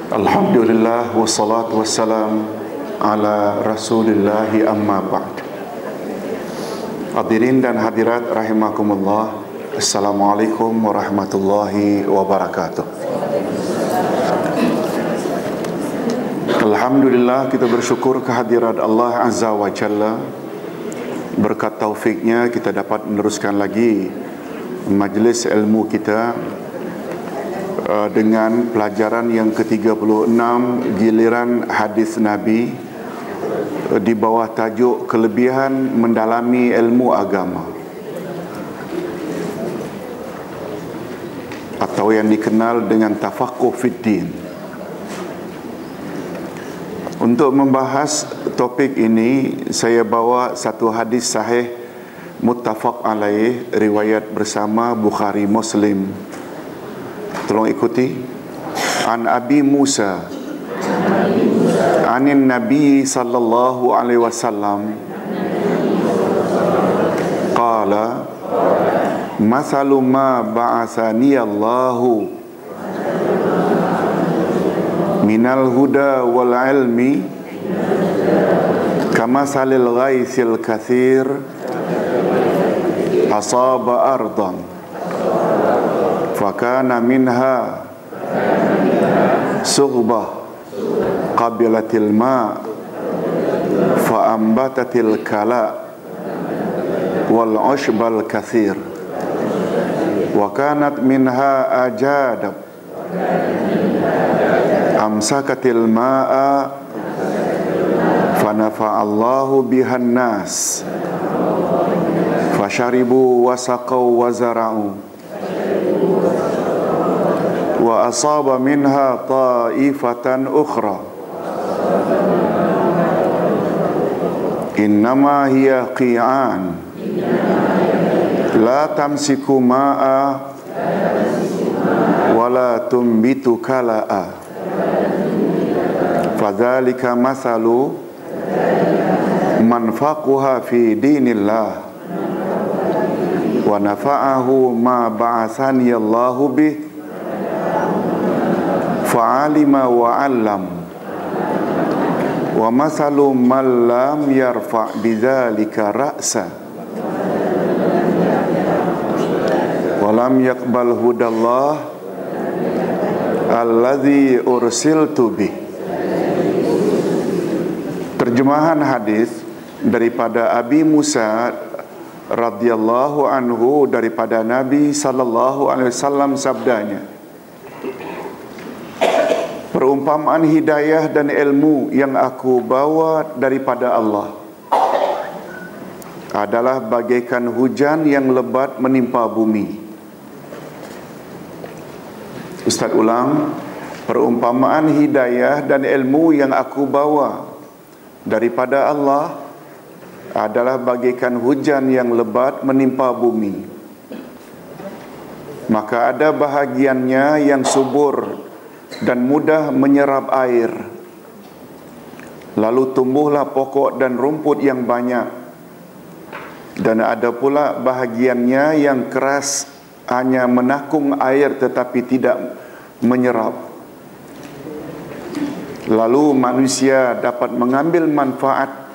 Alhamdulillah wassalatu wassalam ala rasulillahi amma ba'd. Hadirin dan hadirat rahimakumullah, Assalamualaikum warahmatullahi wabarakatuh. Alhamdulillah, kita bersyukur kehadirat Allah Azza wa Jalla. Berkat taufiknya kita dapat meneruskan lagi majlis ilmu kita dengan pelajaran yang ke-36, giliran hadis Nabi, di bawah tajuk kelebihan mendalami ilmu agama, atau yang dikenal dengan tafaqquh fid din. Untuk membahas topik ini, saya bawa satu hadis sahih muttafaq alaih, riwayat bersama Bukhari Muslim. Tolong ikuti. An Abi Musa anin Nabi sallallahu alaihi wasallam qala mathalu ma ba'athani Allahu minal huda wal ilmi kamathalil ghaithil kathir asaba ardan fakana minha sughbah qabilatil ma fa'ambatatil kala wal ushbal kathir wa kanat minha ajadab amsakatil ma'a fanafa'allahu bihan nas fasharibu wasaqaw wazara'u wa asaba minha ta'ifatan ukhra innama hiya qi'an la tamsiku ma'a wala tumbitu kala'a fadzalika mathalu man faqaha fi dinillah wa nafa'ahu ma ba'athani Allahu bih fa'alima wa 'allam wa mathalu man lam yarfa' bidzalika ra'sa wa lam yaqbal hudallah alladzi ursiltu bih. Terjemahan hadis daripada Abi Musa radhiyallahu anhu daripada Nabi sallallahu alaihi wasallam, sabdanya, perumpamaan hidayah dan ilmu yang aku bawa daripada Allah adalah bagaikan hujan yang lebat menimpa bumi. Ustaz ulang, perumpamaan hidayah dan ilmu yang aku bawa daripada Allah adalah bagaikan hujan yang lebat menimpa bumi. Maka ada bahagiannya yang subur dan mudah menyerap air. Lalu tumbuhlah pokok dan rumput yang banyak. Dan ada pula bahagiannya yang keras, hanya menakung air tetapi tidak menyerap. Lalu manusia dapat mengambil manfaat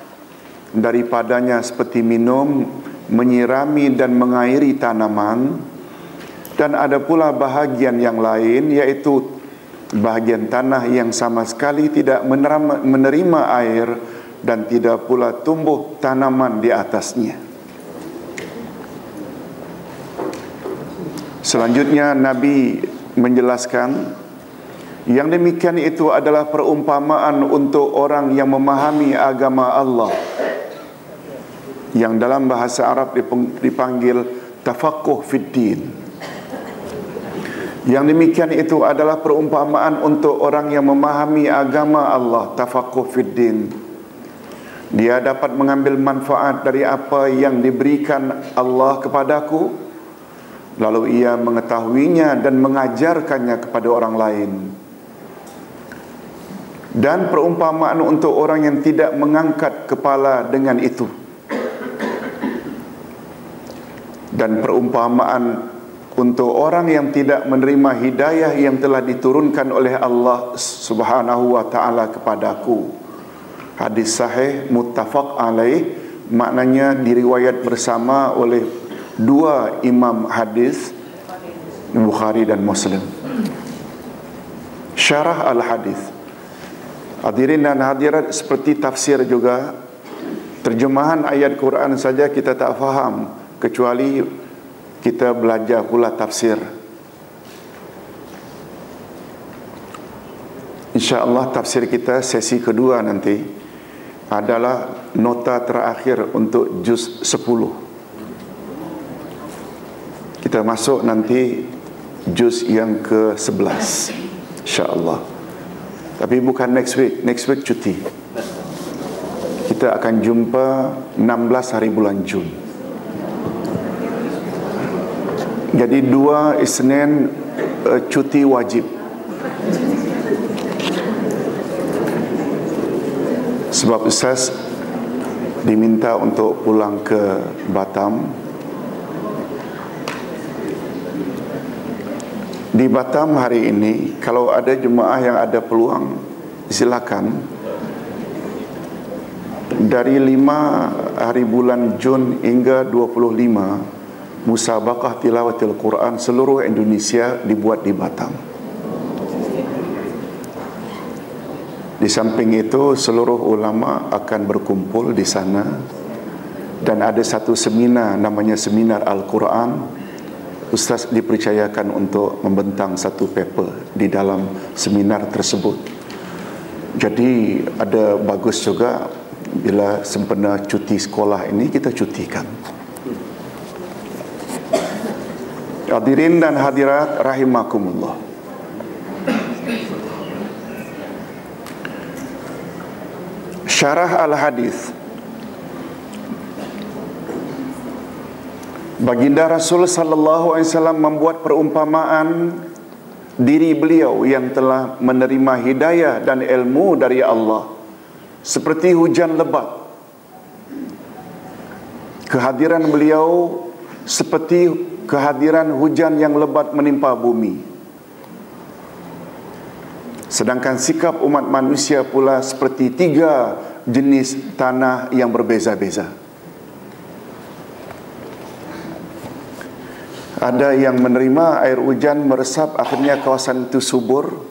daripadanya seperti minum, menyirami dan mengairi tanaman. Dan ada pula bahagian yang lain, yaitu bahagian tanah yang sama sekali tidak menerima air dan tidak pula tumbuh tanaman di atasnya. Selanjutnya Nabi menjelaskan, yang demikian itu adalah perumpamaan untuk orang yang memahami agama Allah, yang dalam bahasa Arab dipanggil tafaqquh fid din. Yang demikian itu adalah perumpamaan untuk orang yang memahami agama Allah, tafaqquh fid din. Dia dapat mengambil manfaat dari apa yang diberikan Allah kepadaku, lalu ia mengetahuinya dan mengajarkannya kepada orang lain. Dan perumpamaan untuk orang yang tidak mengangkat kepala dengan itu. Dan perumpamaan untuk orang yang tidak menerima hidayah yang telah diturunkan oleh Allah Subhanahu wa taala kepadaku. Hadis sahih muttafaq alaih, maknanya diriwayat bersama oleh dua imam hadis, Bukhari dan Muslim. Syarah al-hadis. Hadirin dan hadirat, seperti tafsir juga, terjemahan ayat Quran saja kita tak faham kecuali kita belajar pula tafsir. InsyaAllah tafsir kita sesi kedua nanti adalah nota terakhir untuk juz 10. Kita masuk nanti juz yang ke-11 InsyaAllah. Tapi bukan next week cuti. Kita akan jumpa 16 hari bulan Jun. Jadi 2 Isnin cuti wajib. Sebab Ustaz diminta untuk pulang ke Batam. Di Batam hari ini, kalau ada jemaah yang ada peluang, silakan. Dari 5 hari bulan Jun hingga 25, musabaqah tilawatil Quran seluruh Indonesia dibuat di Batam. Di samping itu, seluruh ulama akan berkumpul di sana. Dan ada satu seminar, namanya Seminar Al-Quran. Ustaz dipercayakan untuk membentang satu paper di dalam seminar tersebut. Jadi ada bagus juga bila sempena cuti sekolah ini kita cutikan. Hadirin dan hadirat rahimakumullah. Syarah al-hadis. Baginda Rasul sallallahu alaihi wasallam membuat perumpamaan diri beliau yang telah menerima hidayah dan ilmu dari Allah seperti hujan lebat. Kehadiran beliau seperti kehadiran hujan yang lebat menimpa bumi. Sedangkan sikap umat manusia pula seperti 3 jenis tanah yang berbeza-beza. Ada yang menerima air hujan meresap, akhirnya kawasan itu subur.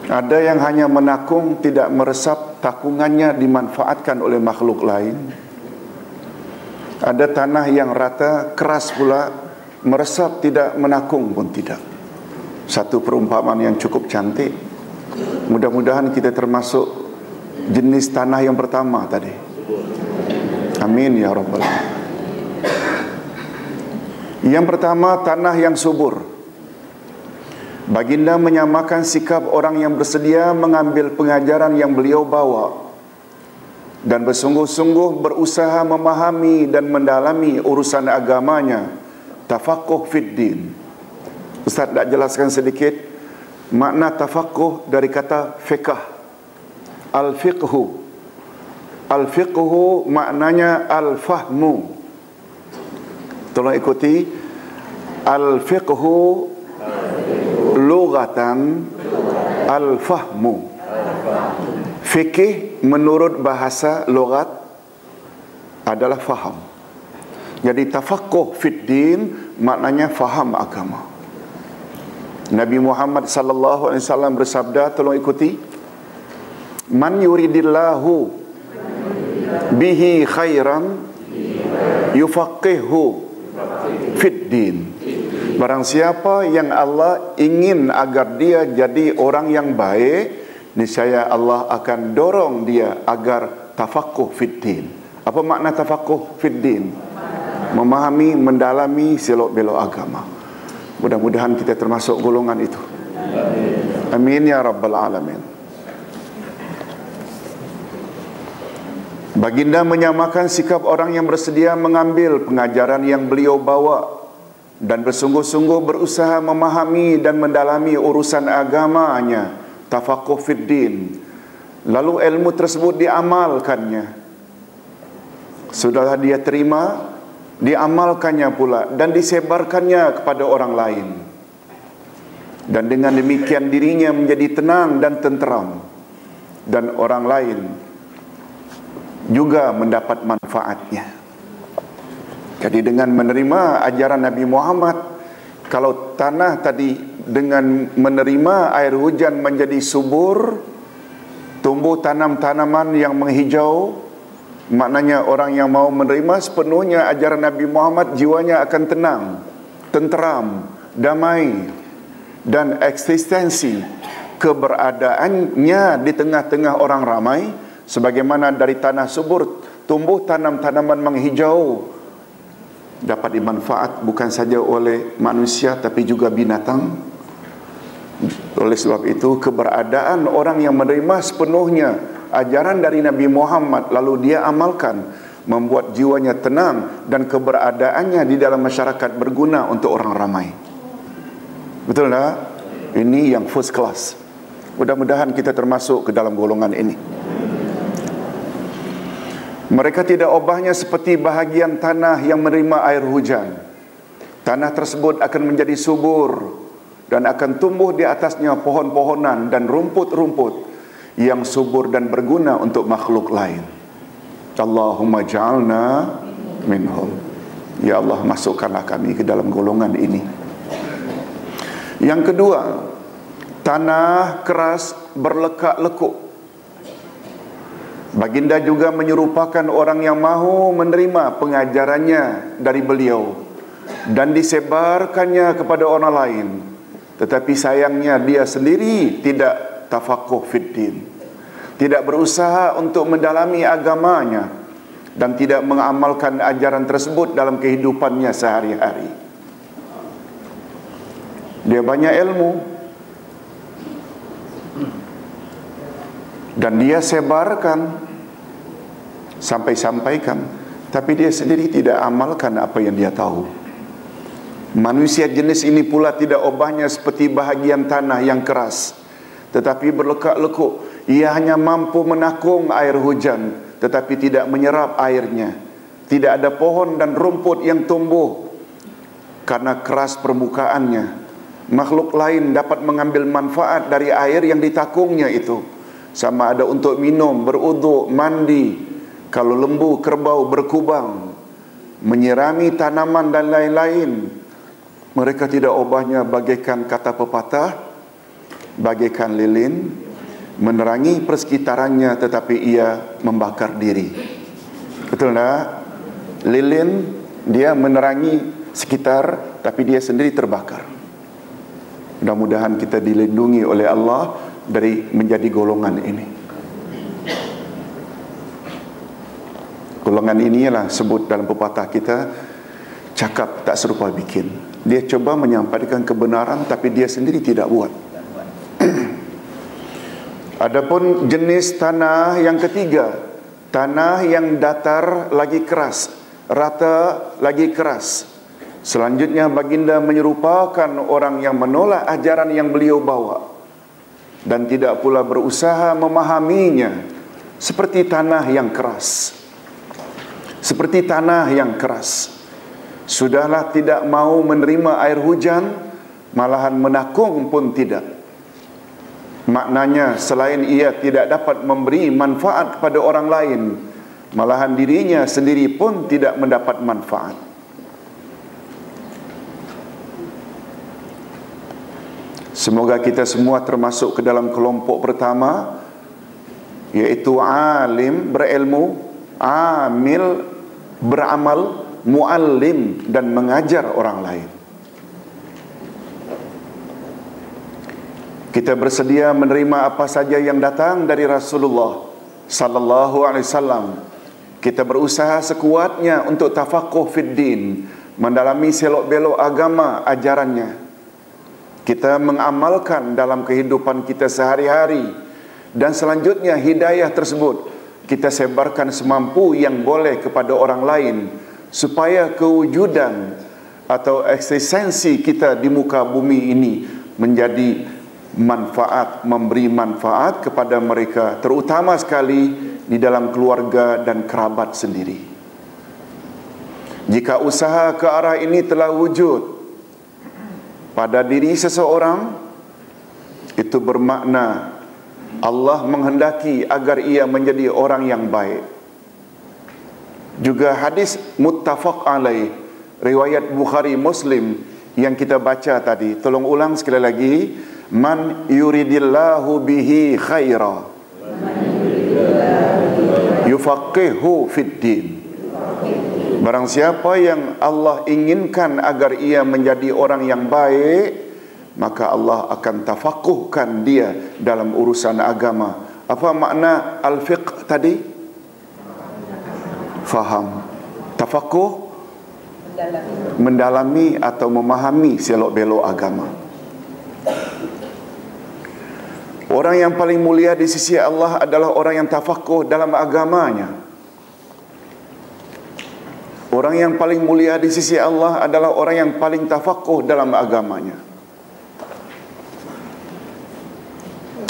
Ada yang hanya menakung, tidak meresap, takungannya dimanfaatkan oleh makhluk lain. Ada tanah yang rata, keras pula, meresap, tidak menakung pun tidak. Satu perumpamaan yang cukup cantik. Mudah-mudahan kita termasuk jenis tanah yang pertama tadi. Amin ya rabbal alamin. Yang pertama, tanah yang subur. Baginda menyamakan sikap orang yang bersedia mengambil pengajaran yang beliau bawa dan bersungguh-sungguh berusaha memahami dan mendalami urusan agamanya, tafaqquh fid din. Ustaz nak jelaskan sedikit makna tafaqquh dari kata fiqh. Al-fiqhu. Al-fiqhu maknanya al-fahmu. Tolong ikuti. Al-fiqhu lughatan al-fahmu. Fikih menurut bahasa lughat adalah faham. Jadi tafaqquh fid din maknanya faham agama. Nabi Muhammad sallallahu alaihi wasallam bersabda, tolong ikuti. Man yuridillahu bihi khairan yufaqihu fid din. Barang siapa yang Allah ingin agar dia jadi orang yang baik, niscaya Allah akan dorong dia agar tafaqquh fid din. Apa makna tafaqquh fid din? Memahami, mendalami selok-belok agama. Mudah-mudahan kita termasuk golongan itu. Amin ya rabbal alamin. Baginda menyamakan sikap orang yang bersedia mengambil pengajaran yang beliau bawa dan bersungguh-sungguh berusaha memahami dan mendalami urusan agamanya, tafaqquh fid din. Lalu ilmu tersebut diamalkannya. Sudah dia terima, diamalkannya pula dan disebarkannya kepada orang lain. Dan dengan demikian dirinya menjadi tenang dan tenteram, dan orang lain juga mendapat manfaatnya. Jadi dengan menerima ajaran Nabi Muhammad, kalau tanah tadi dengan menerima air hujan menjadi subur, tumbuh tanam-tanaman yang menghijau, maknanya orang yang mau menerima sepenuhnya ajaran Nabi Muhammad, jiwanya akan tenang, tenteram, damai, dan eksistensi keberadaannya di tengah-tengah orang ramai, sebagaimana dari tanah subur tumbuh tanam-tanaman menghijau, dapat dimanfaat bukan saja oleh manusia tapi juga binatang. Oleh sebab itu, keberadaan orang yang menerima sepenuhnya ajaran dari Nabi Muhammad lalu dia amalkan, membuat jiwanya tenang dan keberadaannya di dalam masyarakat berguna untuk orang ramai. Betul tak? Ini yang first class. Mudah-mudahan kita termasuk ke dalam golongan ini. Mereka tidak obahnya seperti bahagian tanah yang menerima air hujan. Tanah tersebut akan menjadi subur dan akan tumbuh di atasnya pohon-pohonan dan rumput-rumput yang subur dan berguna untuk makhluk lain. Allahumma ja'alna minhum. Ya Allah, masukkanlah kami ke dalam golongan ini. Yang kedua, tanah keras berlekak-lekuk. Baginda juga menyerupakan orang yang mahu menerima pengajarannya dari beliau dan disebarkannya kepada orang lain, tetapi sayangnya dia sendiri tidak tafaqquh fiddin, tidak berusaha untuk mendalami agamanya dan tidak mengamalkan ajaran tersebut dalam kehidupannya sehari-hari. Dia banyak ilmu dan dia sebarkan, sampaikan, tapi dia sendiri tidak amalkan apa yang dia tahu. Manusia jenis ini pula tidak obahnya seperti bahagian tanah yang keras, tetapi berlekak-lekuk. Ia hanya mampu menakung air hujan, tetapi tidak menyerap airnya. Tidak ada pohon dan rumput yang tumbuh karena keras permukaannya. Makhluk lain dapat mengambil manfaat dari air yang ditakungnya itu, sama ada untuk minum, beruduk, mandi, kalau lembu, kerbau berkubang, menyirami tanaman dan lain-lain. Mereka tidak obahnya bagaikan kata pepatah, bagaikan lilin, menerangi persekitarannya tetapi ia membakar diri. Betul tak? Lilin, dia menerangi sekitar tapi dia sendiri terbakar. Mudah-mudahan kita dilindungi oleh Allah dari menjadi golongan ini. Golongan ini ialah sebut dalam pepatah kita, cakap tak serupa bikin. Dia coba menyampaikan kebenaran tapi dia sendiri tidak buat. Adapun jenis tanah yang ketiga, tanah yang datar lagi keras, rata lagi keras. Selanjutnya baginda menyerupakan orang yang menolak ajaran yang beliau bawa dan tidak pula berusaha memahaminya, seperti tanah yang keras. Seperti tanah yang keras, sudahlah tidak mau menerima air hujan, malahan menakung pun tidak. Maknanya selain ia tidak dapat memberi manfaat kepada orang lain, malahan dirinya sendiri pun tidak mendapat manfaat. Semoga kita semua termasuk ke dalam kelompok pertama, yaitu alim berilmu, amil beramal, muallim dan mengajar orang lain. Kita bersedia menerima apa saja yang datang dari Rasulullah sallallahu alaihi wasallam. Kita berusaha sekuatnya untuk tafaqquh fiddin, mendalami selok-belok agama ajarannya. Kita mengamalkan dalam kehidupan kita sehari-hari, dan selanjutnya hidayah tersebut kita sebarkan semampu yang boleh kepada orang lain, supaya kewujudan atau eksistensi kita di muka bumi ini menjadi manfaat, memberi manfaat kepada mereka, terutama sekali di dalam keluarga dan kerabat sendiri. Jika usaha ke arah ini telah wujud pada diri seseorang, itu bermakna Allah menghendaki agar ia menjadi orang yang baik. Juga hadis muttafaq alaih, riwayat Bukhari Muslim yang kita baca tadi. Tolong ulang sekali lagi. Man yuridillahu bihi khaira yufaqihu fid din. Barang siapa yang Allah inginkan agar ia menjadi orang yang baik, maka Allah akan tafakuhkan dia dalam urusan agama. Apa makna al-fiqh tadi? Faham. Tafakuh, mendalami atau memahami selok-belok agama. Orang yang paling mulia di sisi Allah adalah orang yang tafakuh dalam agamanya. Orang yang paling mulia di sisi Allah adalah orang yang paling tafakuh dalam agamanya.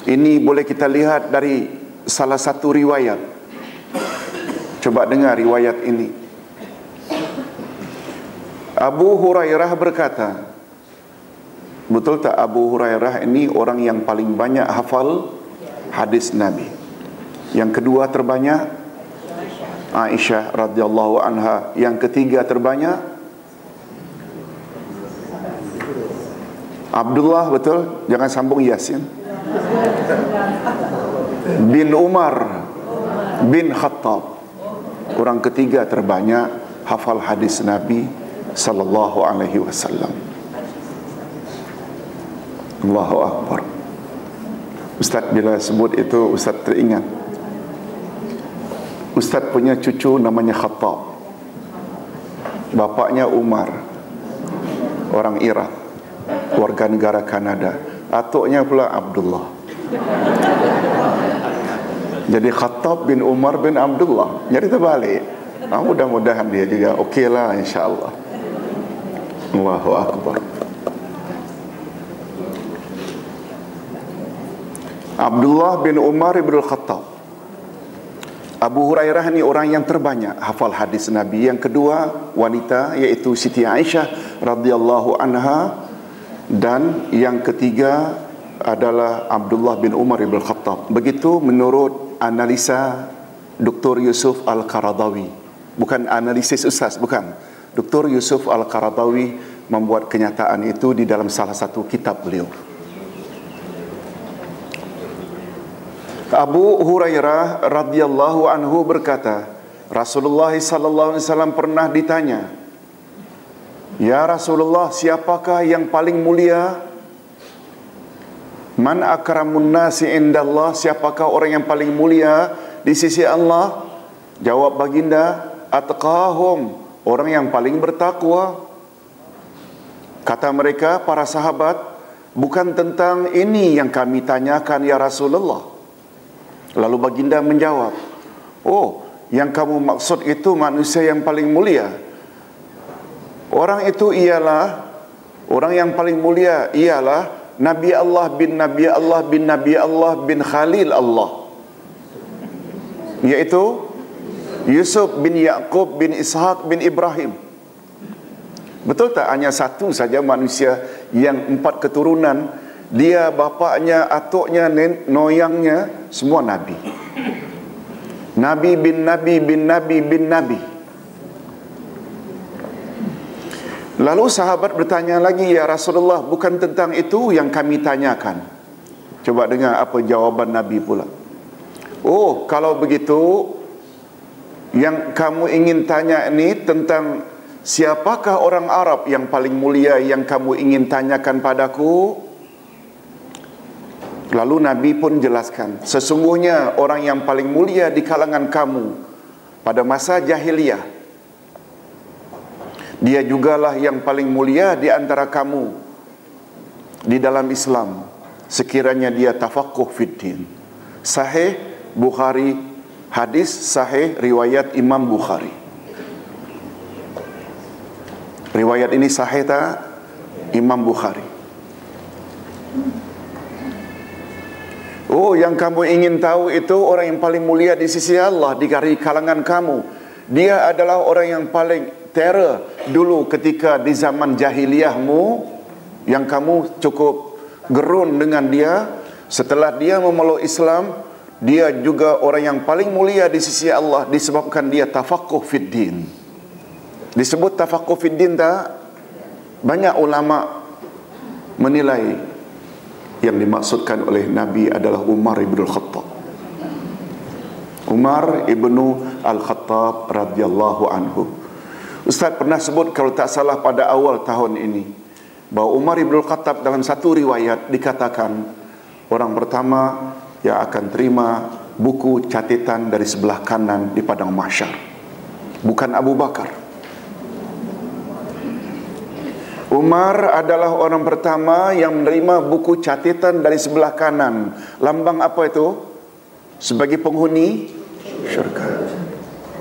Ini boleh kita lihat dari salah satu riwayat. Coba dengar riwayat ini. Abu Hurairah berkata, betul tak Abu Hurairah ini orang yang paling banyak hafal hadis Nabi? Yang kedua terbanyak Aisyah radhiyallahu anha. Yang ketiga terbanyak Abdullah, betul? Jangan sambung Yasin. Bin Umar bin Khattab. Orang ketiga terbanyak hafal hadis Nabi sallallahu alaihi wasallam. Allahu Akbar. Ustaz bila sebut itu, Ustaz teringat Ustaz punya cucu namanya Khattab. Bapaknya Umar, orang Iraq, warga negara Kanada. Atuknya pula Abdullah. Jadi Khattab bin Umar bin Abdullah. Jadi terbalik. Mudah-mudahan dia juga okeylah insya-Allah. Allahu Akbar. Abdullah bin Umar bin Khattab. Abu Hurairah ni orang yang terbanyak hafal hadis Nabi. Yang kedua wanita, iaitu Siti Aisyah radhiyallahu anha. Dan yang ketiga adalah Abdullah bin Umar bin Khattab. Begitu menurut analisa Dr. Yusuf Al-Qaradawi. Bukan analisis Ustaz, bukan. Dr. Yusuf Al-Qaradawi membuat kenyataan itu di dalam salah satu kitab beliau. Abu Hurairah radhiyallahu anhu berkata, Rasulullah sallallahu alaihi wasallam pernah ditanya, "Ya Rasulullah, siapakah yang paling mulia? Man akramun nasi indallah, siapakah orang yang paling mulia di sisi Allah?" Jawab baginda, "Atqahum, orang yang paling bertakwa." Kata mereka, para sahabat, "Bukan tentang ini yang kami tanyakan ya Rasulullah." Lalu baginda menjawab, "Oh, yang kamu maksud itu manusia yang paling mulia. Orang yang paling mulia ialah Nabi Allah bin Nabi Allah bin Nabi Allah bin Khalil Allah, yaitu Yusuf bin Yaqub bin Ishaq bin Ibrahim." Betul tak hanya satu saja manusia yang 4 keturunan, dia bapaknya, atuknya, noyangnya semua Nabi. Nabi bin Nabi bin Nabi bin Nabi. Lalu sahabat bertanya lagi, "Ya Rasulullah, bukan tentang itu yang kami tanyakan." Coba dengar apa jawaban Nabi pula. "Oh, kalau begitu, yang kamu ingin tanya ini tentang siapakah orang Arab yang paling mulia yang kamu ingin tanyakan padaku?" Lalu Nabi pun jelaskan, "Sesungguhnya orang yang paling mulia di kalangan kamu pada masa jahiliyah, dia jugalah yang paling mulia di antara kamu di dalam Islam, sekiranya dia tafaqquh fiddin." Sahih Bukhari, hadis sahih riwayat Imam Bukhari. Riwayat ini sahih tak? Imam Bukhari. "Oh, yang kamu ingin tahu itu orang yang paling mulia di sisi Allah di kalangan kamu. Dia adalah orang yang paling terror dulu ketika di zaman jahiliyahmu, yang kamu cukup gerun dengan dia. Setelah dia memeluk Islam, dia juga orang yang paling mulia di sisi Allah disebabkan dia tafaqquh fid din. Disebut tafaqquh fid din tak? Banyak ulama menilai yang dimaksudkan oleh Nabi adalah Umar ibn Al-Khattab. Umar ibnu Al-Khattab radhiyallahu anhu. Ustaz pernah sebut kalau tak salah pada awal tahun ini bahawa Umar ibn Al-Khattab dalam satu riwayat dikatakan orang pertama yang akan terima buku catatan dari sebelah kanan di padang mahsyar, bukan Abu Bakar. Umar adalah orang pertama yang menerima buku catatan dari sebelah kanan. Lambang apa itu? Sebagai penghuni syurga.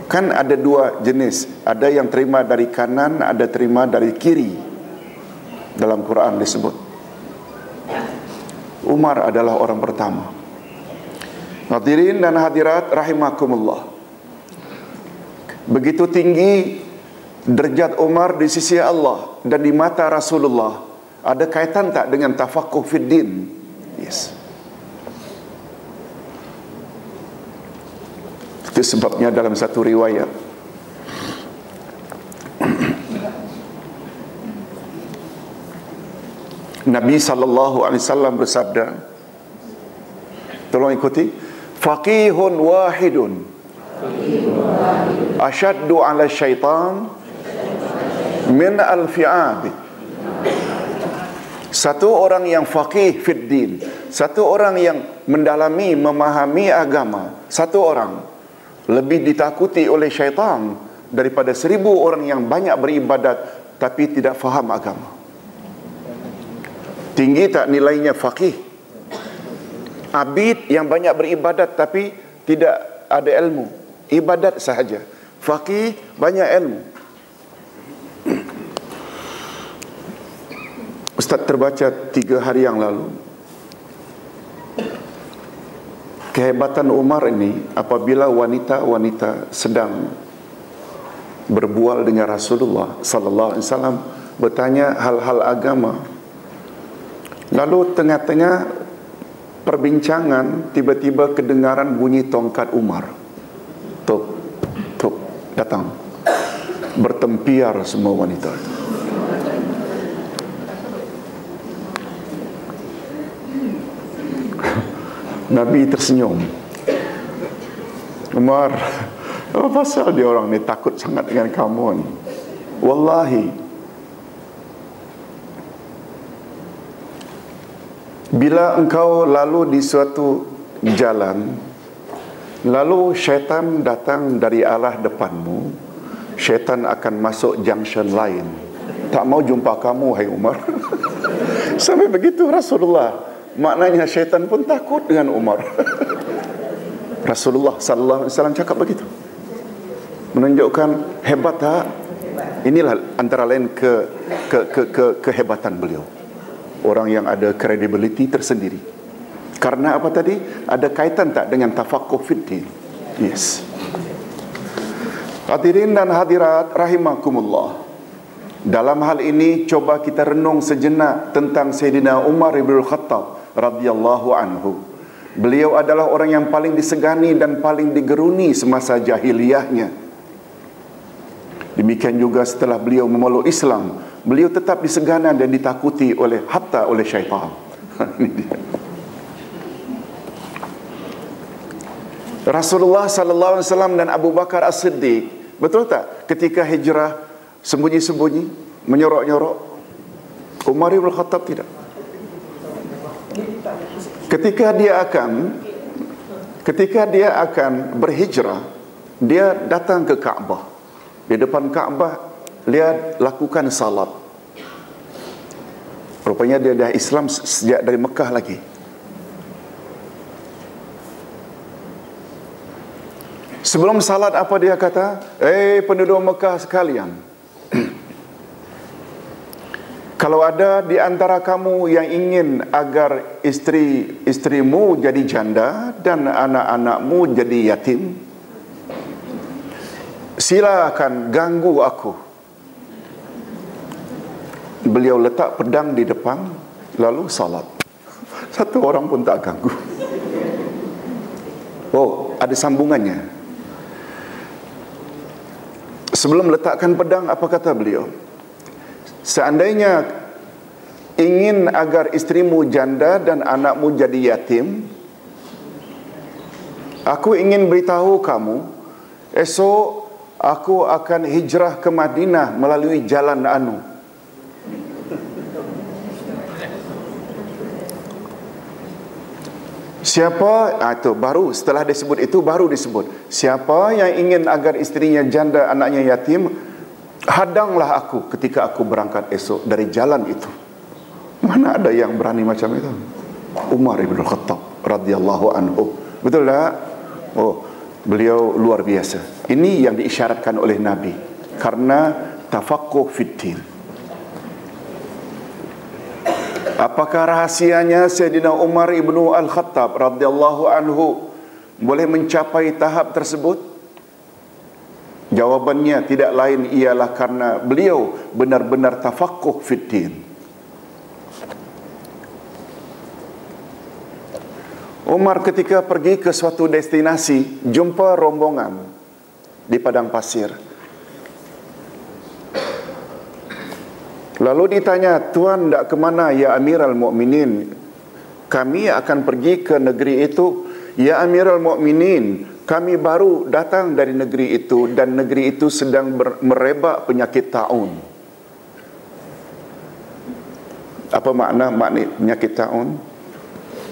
Kan ada dua jenis, ada yang terima dari kanan, ada terima dari kiri. Dalam Quran disebut Umar adalah orang pertama. Hadirin dan hadirat rahimakumullah, begitu tinggi derajat Umar di sisi Allah dan di mata Rasulullah. Ada kaitan tak dengan tafaqquh fid din? Yes. Itu sebabnya dalam satu riwayat Nabi SAW bersabda, tolong ikuti, faqihun wahidun asyaddu ala syaitan min al-fi'ab. Satu orang yang faqih fid din, satu orang yang mendalami, memahami agama, satu orang lebih ditakuti oleh syaitan daripada 1000 orang yang banyak beribadat tapi tidak faham agama. Tinggi tak nilainya faqih? Abid yang banyak beribadat tapi tidak ada ilmu, ibadat sahaja. Faqih banyak ilmu. Ustaz terbaca 3 hari yang lalu kehebatan Umar ini apabila wanita-wanita sedang berbual dengan Rasulullah sallallahu alaihi wasallam, bertanya hal-hal agama. Lalu tengah-tengah perbincangan tiba-tiba kedengaran bunyi tongkat Umar. Tuk, tuk, datang. Bertempiar semua wanita. Nabi tersenyum. Umar, apa pasal dia orang ni takut sangat dengan kamu ni? Wallahi, bila engkau lalu di suatu jalan, lalu syaitan datang dari arah depanmu, syaitan akan masuk junction lain. Tak mau jumpa kamu, hai Umar. Sampai begitu Rasulullah. Maknanya syaitan pun takut dengan Umar. Rasulullah sallallahu alaihi wasallam cakap begitu. Menunjukkan hebat tak? Inilah antara lain kehebatan beliau. Orang yang ada credibility tersendiri. Karena apa tadi? Ada kaitan tak dengan tafaqquh fid din? Yes. Hadirin dan hadirat rahimakumullah. Dalam hal ini coba kita renung sejenak tentang Sayyidina Umar ibn Al-Khattab radhiyallahu anhu. Beliau adalah orang yang paling disegani dan paling digeruni semasa jahiliyahnya. Demikian juga setelah beliau memeluk Islam, beliau tetap disegana dan ditakuti oleh hatta oleh syaitan. Rasulullah sallallahu alaihi wasallam dan Abu Bakar As-Siddiq, betul tak ketika hijrah sembunyi-sembunyi, menyorok-nyorok? Umar ibn Khattab tidak. Ketika dia akan berhijrah, dia datang ke Kaabah. Di depan Kaabah dia lakukan salat. Rupanya dia dah Islam sejak dari Mekah lagi. Sebelum salat apa dia kata? Penduduk Mekah sekalian, kalau ada di antara kamu yang ingin agar istri-istrimu jadi janda dan anak-anakmu jadi yatim, silakan ganggu aku beliau letak pedang di depan, lalu salat. Satu orang pun tak ganggu. Oh, ada sambungannya. Sebelum letakkan pedang, apa kata beliau? Seandainya ingin agar istrimu janda dan anakmu jadi yatim, aku ingin beritahu kamu, esok aku akan hijrah ke Madinah melalui jalan Anu. Siapa, itu baru setelah disebut itu baru disebut, siapa yang ingin agar istrinya janda, anaknya yatim, hadanglah aku ketika aku berangkat esok dari jalan itu. Mana ada yang berani macam itu? Umar ibn Khattab radhiyallahu anhu. Betul tak? Oh, beliau luar biasa. Ini yang diisyaratkan oleh Nabi karena tafaqquh fiddin. Apakah rahasianya Sayyidina Umar ibnu Al-Khattab radhiyallahu anhu boleh mencapai tahap tersebut? Jawabannya tidak lain ialah karena beliau benar-benar tafaqquh fiddin. Umar ketika pergi ke suatu destinasi, jumpa rombongan di padang pasir. Lalu ditanya, "Tuan nak ke mana ya Amirul Mukminin?" "Kami akan pergi ke negeri itu." "Ya Amirul Mukminin, kami baru datang dari negeri itu dan negeri itu sedang merebak penyakit taun." Apa makna penyakit taun?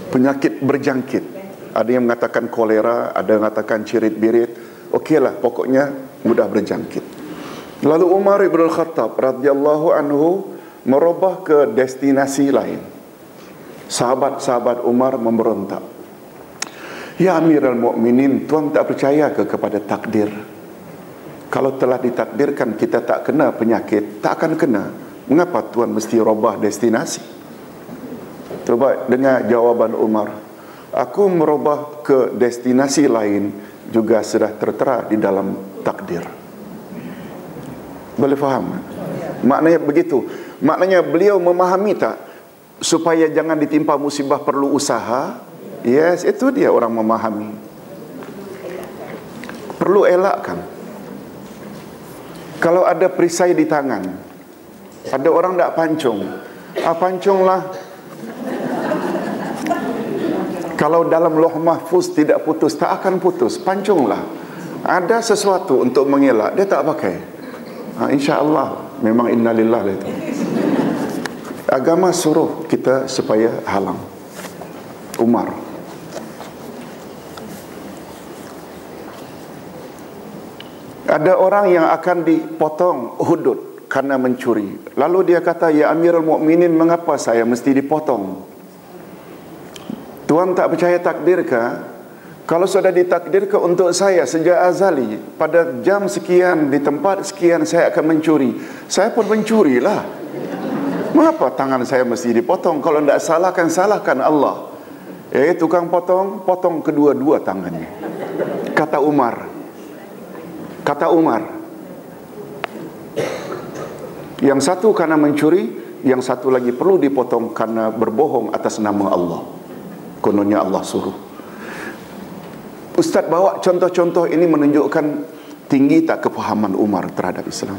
Penyakit berjangkit. Ada yang mengatakan kolera, ada yang mengatakan cirit-birit. Okeylah, pokoknya mudah berjangkit. Lalu Umar ibn Khattab radhiyallahu anhu merubah ke destinasi lain. Sahabat-sahabat Umar memberontak. "Ya Amirul Mukminin, tuan tak percaya kepada takdir? Kalau telah ditakdirkan kita tak kena penyakit, tak akan kena. Mengapa tuan mesti rubah destinasi?" Coba dengar jawaban Umar. "Aku merubah ke destinasi lain juga sudah tertera di dalam takdir." Boleh faham? Maknanya begitu. Maknanya beliau memahami tak, supaya jangan ditimpa musibah perlu usaha. Yes, itu dia orang memahami. Perlu elakkan. Kalau ada perisai di tangan, ada orang tak pancung, pancunglah. Kalau dalam Lauh Mahfuz tidak putus, tak akan putus, pancunglah. Ada sesuatu untuk mengelak, dia tak pakai. InsyaAllah, memang innalillah lah itu. Agama suruh kita supaya halang. Umar. Ada orang yang akan dipotong hudud karena mencuri. Lalu dia kata, "Ya Amirul Mukminin, mengapa saya mesti dipotong? Tuan tak percaya takdir kah? Kalau sudah ditakdirkan untuk saya sejak azali, pada jam sekian, di tempat sekian saya akan mencuri. Saya pun mencurilah. Mengapa tangan saya mesti dipotong? Kalau tidak salahkan Allah." Tukang potong kedua-dua tangannya. Kata Umar. Yang satu karena mencuri, yang satu lagi perlu dipotong karena berbohong atas nama Allah. Kononnya Allah suruh. Ustaz bawa contoh-contoh ini menunjukkan tinggi tak kefahaman Umar terhadap Islam.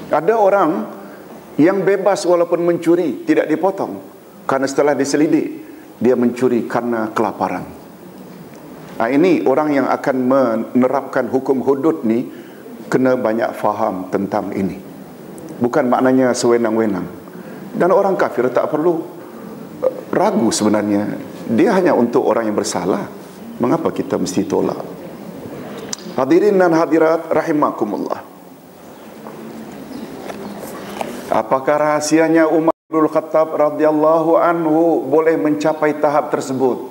Ada orang yang bebas walaupun mencuri, tidak dipotong. Karena setelah diselidik, dia mencuri karena kelaparan. Ini orang yang akan menerapkan hukum hudud ni, kena banyak faham tentang ini. Bukan maknanya sewenang-wenang. Dan orang kafir tak perlu ragu sebenarnya. Dia hanya untuk orang yang bersalah. Mengapa kita mesti tolak? Hadirin dan hadirat rahimakumullah. Apakah rahasianya Umar bin Khattab radhiyallahu anhu boleh mencapai tahap tersebut?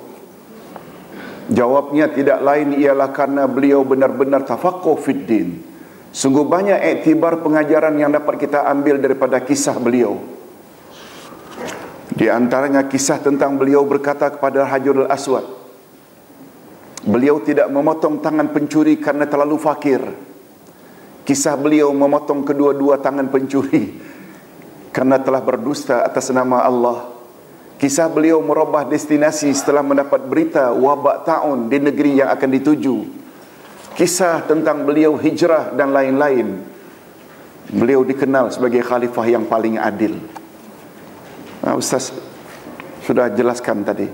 Jawabnya tidak lain ialah karena beliau benar-benar tafaqquh fiddin. Sungguh banyak iktibar pengajaran yang dapat kita ambil daripada kisah beliau. Di antaranya kisah tentang beliau berkata kepada Hajarul Aswad, beliau tidak memotong tangan pencuri karena terlalu fakir. Kisah beliau memotong kedua-dua tangan pencuri karena telah berdusta atas nama Allah. Kisah beliau merubah destinasi setelah mendapat berita wabak taun di negeri yang akan dituju. Kisah tentang beliau hijrah dan lain-lain. Beliau dikenal sebagai khalifah yang paling adil. Ustaz sudah jelaskan tadi.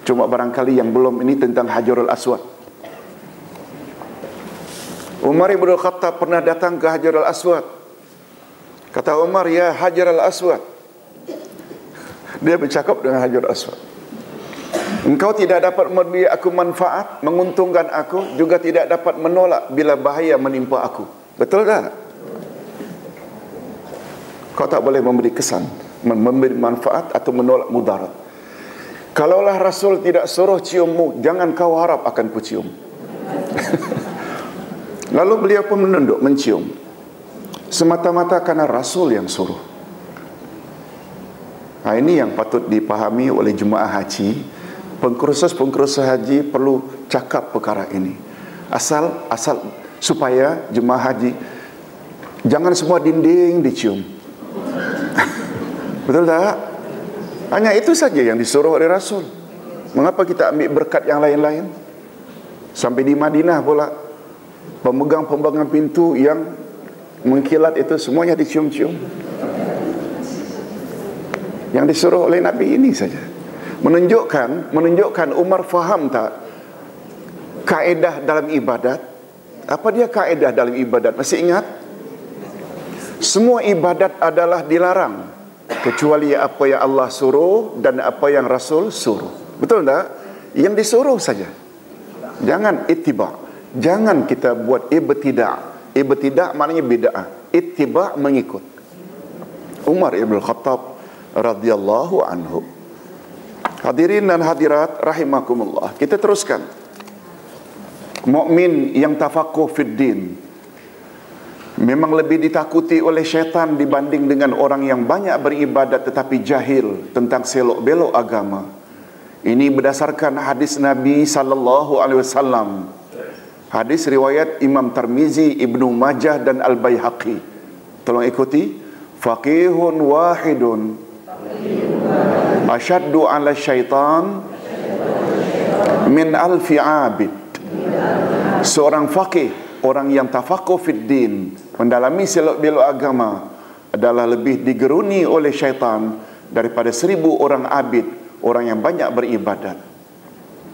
Cuma barangkali yang belum ini tentang Hajarul Aswad. Umar ibn Khattab pernah datang ke Hajarul Aswad. Kata Umar, ya Hajarul Aswad. Dia bercakap dengan Hajarul Aswad. Engkau tidak dapat memberi aku manfaat, menguntungkan aku, juga tidak dapat menolak bila bahaya menimpa aku. Betul tak? Kau tak boleh memberi kesan, memberi manfaat atau menolak mudarat. Kalaulah Rasul tidak suruh ciummu, jangan kau harap akan ku cium. Lalu beliau pun menunduk mencium, semata-mata karena Rasul yang suruh. Nah, ini yang patut dipahami oleh jemaah haji. Pengkursus haji perlu cakap perkara ini. Asal supaya jemaah haji jangan semua dinding dicium. Betul tak? Hanya itu saja yang disuruh oleh Rasul. Mengapa kita ambil berkat yang lain-lain? Sampai di Madinah pula, pemegang-pemegang pintu yang mengkilat itu semuanya dicium-cium. Yang disuruh oleh Nabi ini saja. Menunjukkan Umar faham tak kaedah dalam ibadat? Apa dia kaedah dalam ibadat? Masih ingat? Semua ibadat adalah dilarang kecuali apa yang Allah suruh dan apa yang Rasul suruh. Betul tak? Yang disuruh saja. Jangan ittiba'. Jangan kita buat ibtida'. Ibtida' maknanya bid'ah. Ittiba' mengikut. Umar ibn Khattab radhiyallahu anhu. Hadirin dan hadirat rahimakumullah. Kita teruskan. Mukmin yang tafaqquh fid din memang lebih ditakuti oleh syaitan dibanding dengan orang yang banyak beribadat tetapi jahil tentang selok-belok agama. Ini berdasarkan hadis Nabi sallallahu alaihi wasallam. Hadis riwayat Imam Tirmizi, Ibnu Majah dan Al-Baihaqi. Tolong ikuti. Faqihun wahidun asyaddu 'ala syaitan min alfi 'abid. Seorang faqih, orang yang tafaqquh fid din, mendalami selok-belok agama, adalah lebih digeruni oleh syaitan daripada 1000 orang abid, orang yang banyak beribadat.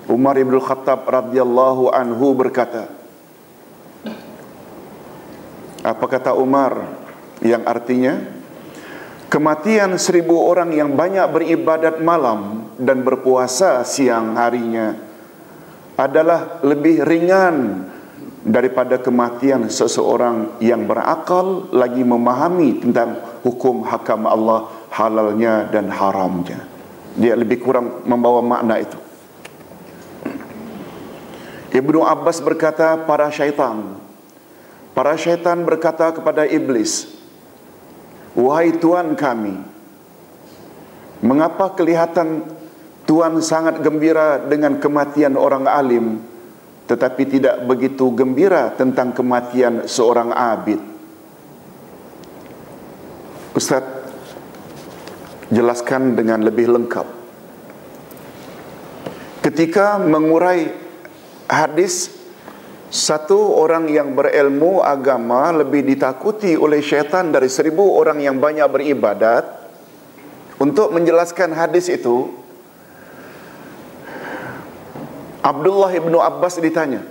Umar ibn Khattab radhiyallahu anhu berkata, apa kata Umar? Yang artinya, kematian 1000 orang yang banyak beribadat malam dan berpuasa siang harinya adalah lebih ringan daripada kematian seseorang yang berakal lagi memahami tentang hukum hakam Allah, halalnya dan haramnya. Dia lebih kurang membawa makna itu. Ibnu Abbas berkata, para syaitan berkata kepada iblis, wahai Tuhan kami, mengapa kelihatan Tuhan sangat gembira dengan kematian orang alim, tetapi tidak begitu gembira tentang kematian seorang abid? Ustaz jelaskan dengan lebih lengkap. Ketika mengurai hadis, satu orang yang berilmu agama lebih ditakuti oleh syaitan dari 1000 orang yang banyak beribadat. Untuk menjelaskan hadis itu, Abdullah ibn Abbas ditanya.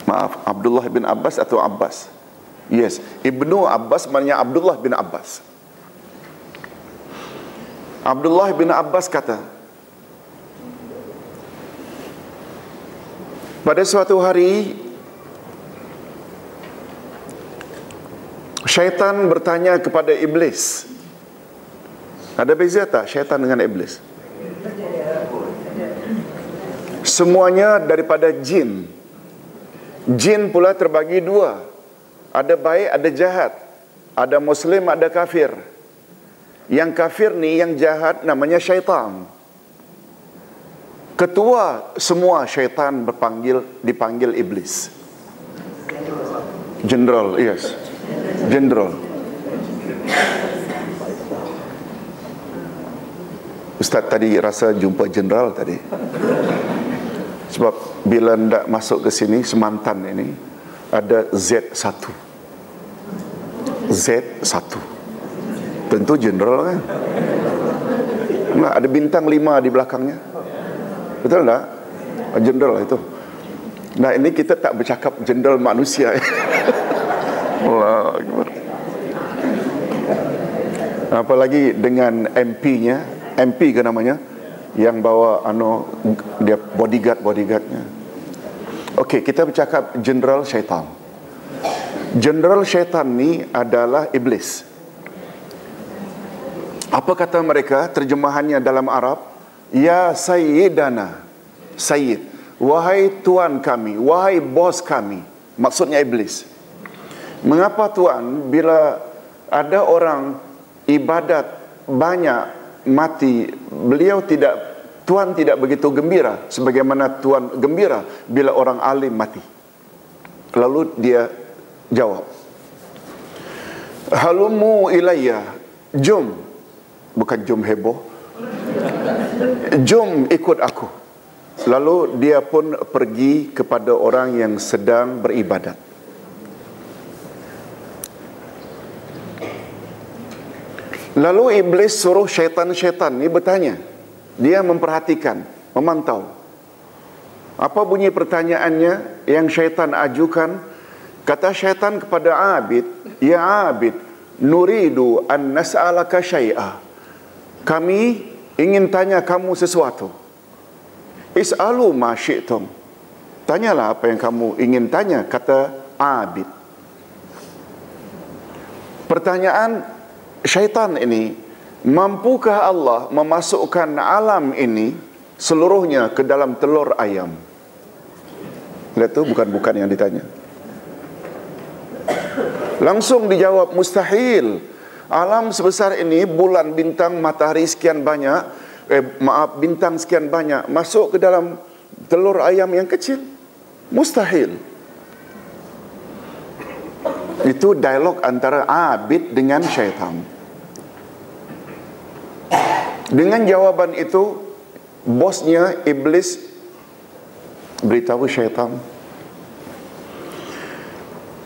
Maaf, Abdullah bin Abbas atau Abbas? Yes, Ibnu Abbas maknanya Abdullah bin Abbas. Abdullah bin Abbas kata, pada suatu hari syaitan bertanya kepada iblis. Ada beza tak syaitan dengan iblis? Semuanya daripada jin. Jin pula terbagi 2. Ada baik, ada jahat. Ada muslim, ada kafir. Yang kafir ni, yang jahat namanya syaitan. Ketua semua syaitan dipanggil iblis. General, yes. General. Ustaz tadi rasa jumpa jeneral tadi. Sebab bila hendak masuk ke sini, Semantan ini ada Z1. Z1. Tentu jeneral kan? Nah, ada bintang 5 di belakangnya. Betul tak? Jeneral itu. Nah, ini kita tak bercakap jeneral manusia. Allah Akbar. Apalagi dengan MP-nya, MP ke namanya, yang bawa dia bodyguardnya. Okey, kita bercakap Jeneral Syaitan. Jeneral Syaitan ni adalah iblis. Apa kata mereka? Terjemahannya dalam Arab, ya Sayyidana, Sayyid, wahai tuan kami, wahai bos kami. Maksudnya iblis. Mengapa tuan bila ada orang ibadat banyak mati, tuan tidak begitu gembira sebagaimana tuan gembira bila orang alim mati? Lalu dia jawab, halumu ilayya, jom, bukan jom heboh, jom ikut aku. Lalu dia pun pergi kepada orang yang sedang beribadat. Lalu iblis suruh syaitan-syaitan ni bertanya. Dia memperhatikan, memantau. Apa bunyi pertanyaannya yang syaitan ajukan? Kata syaitan kepada Abid, ya Abid, nuridu an nas'alaka syai'a. Kami ingin tanya kamu sesuatu. Is'alu ma syi'tum. Tanyalah apa yang kamu ingin tanya, kata Abid. Pertanyaan syaitan ini, mampukah Allah memasukkan alam ini seluruhnya ke dalam telur ayam? Lihat tu, bukan yang ditanya. Langsung dijawab, mustahil. Alam sebesar ini, bulan, bintang, matahari sekian banyak, bintang sekian banyak, masuk ke dalam telur ayam yang kecil. Mustahil. Itu dialog antara Abid dengan syaitan. Dengan jawaban itu, bosnya iblis beritahu syaitan,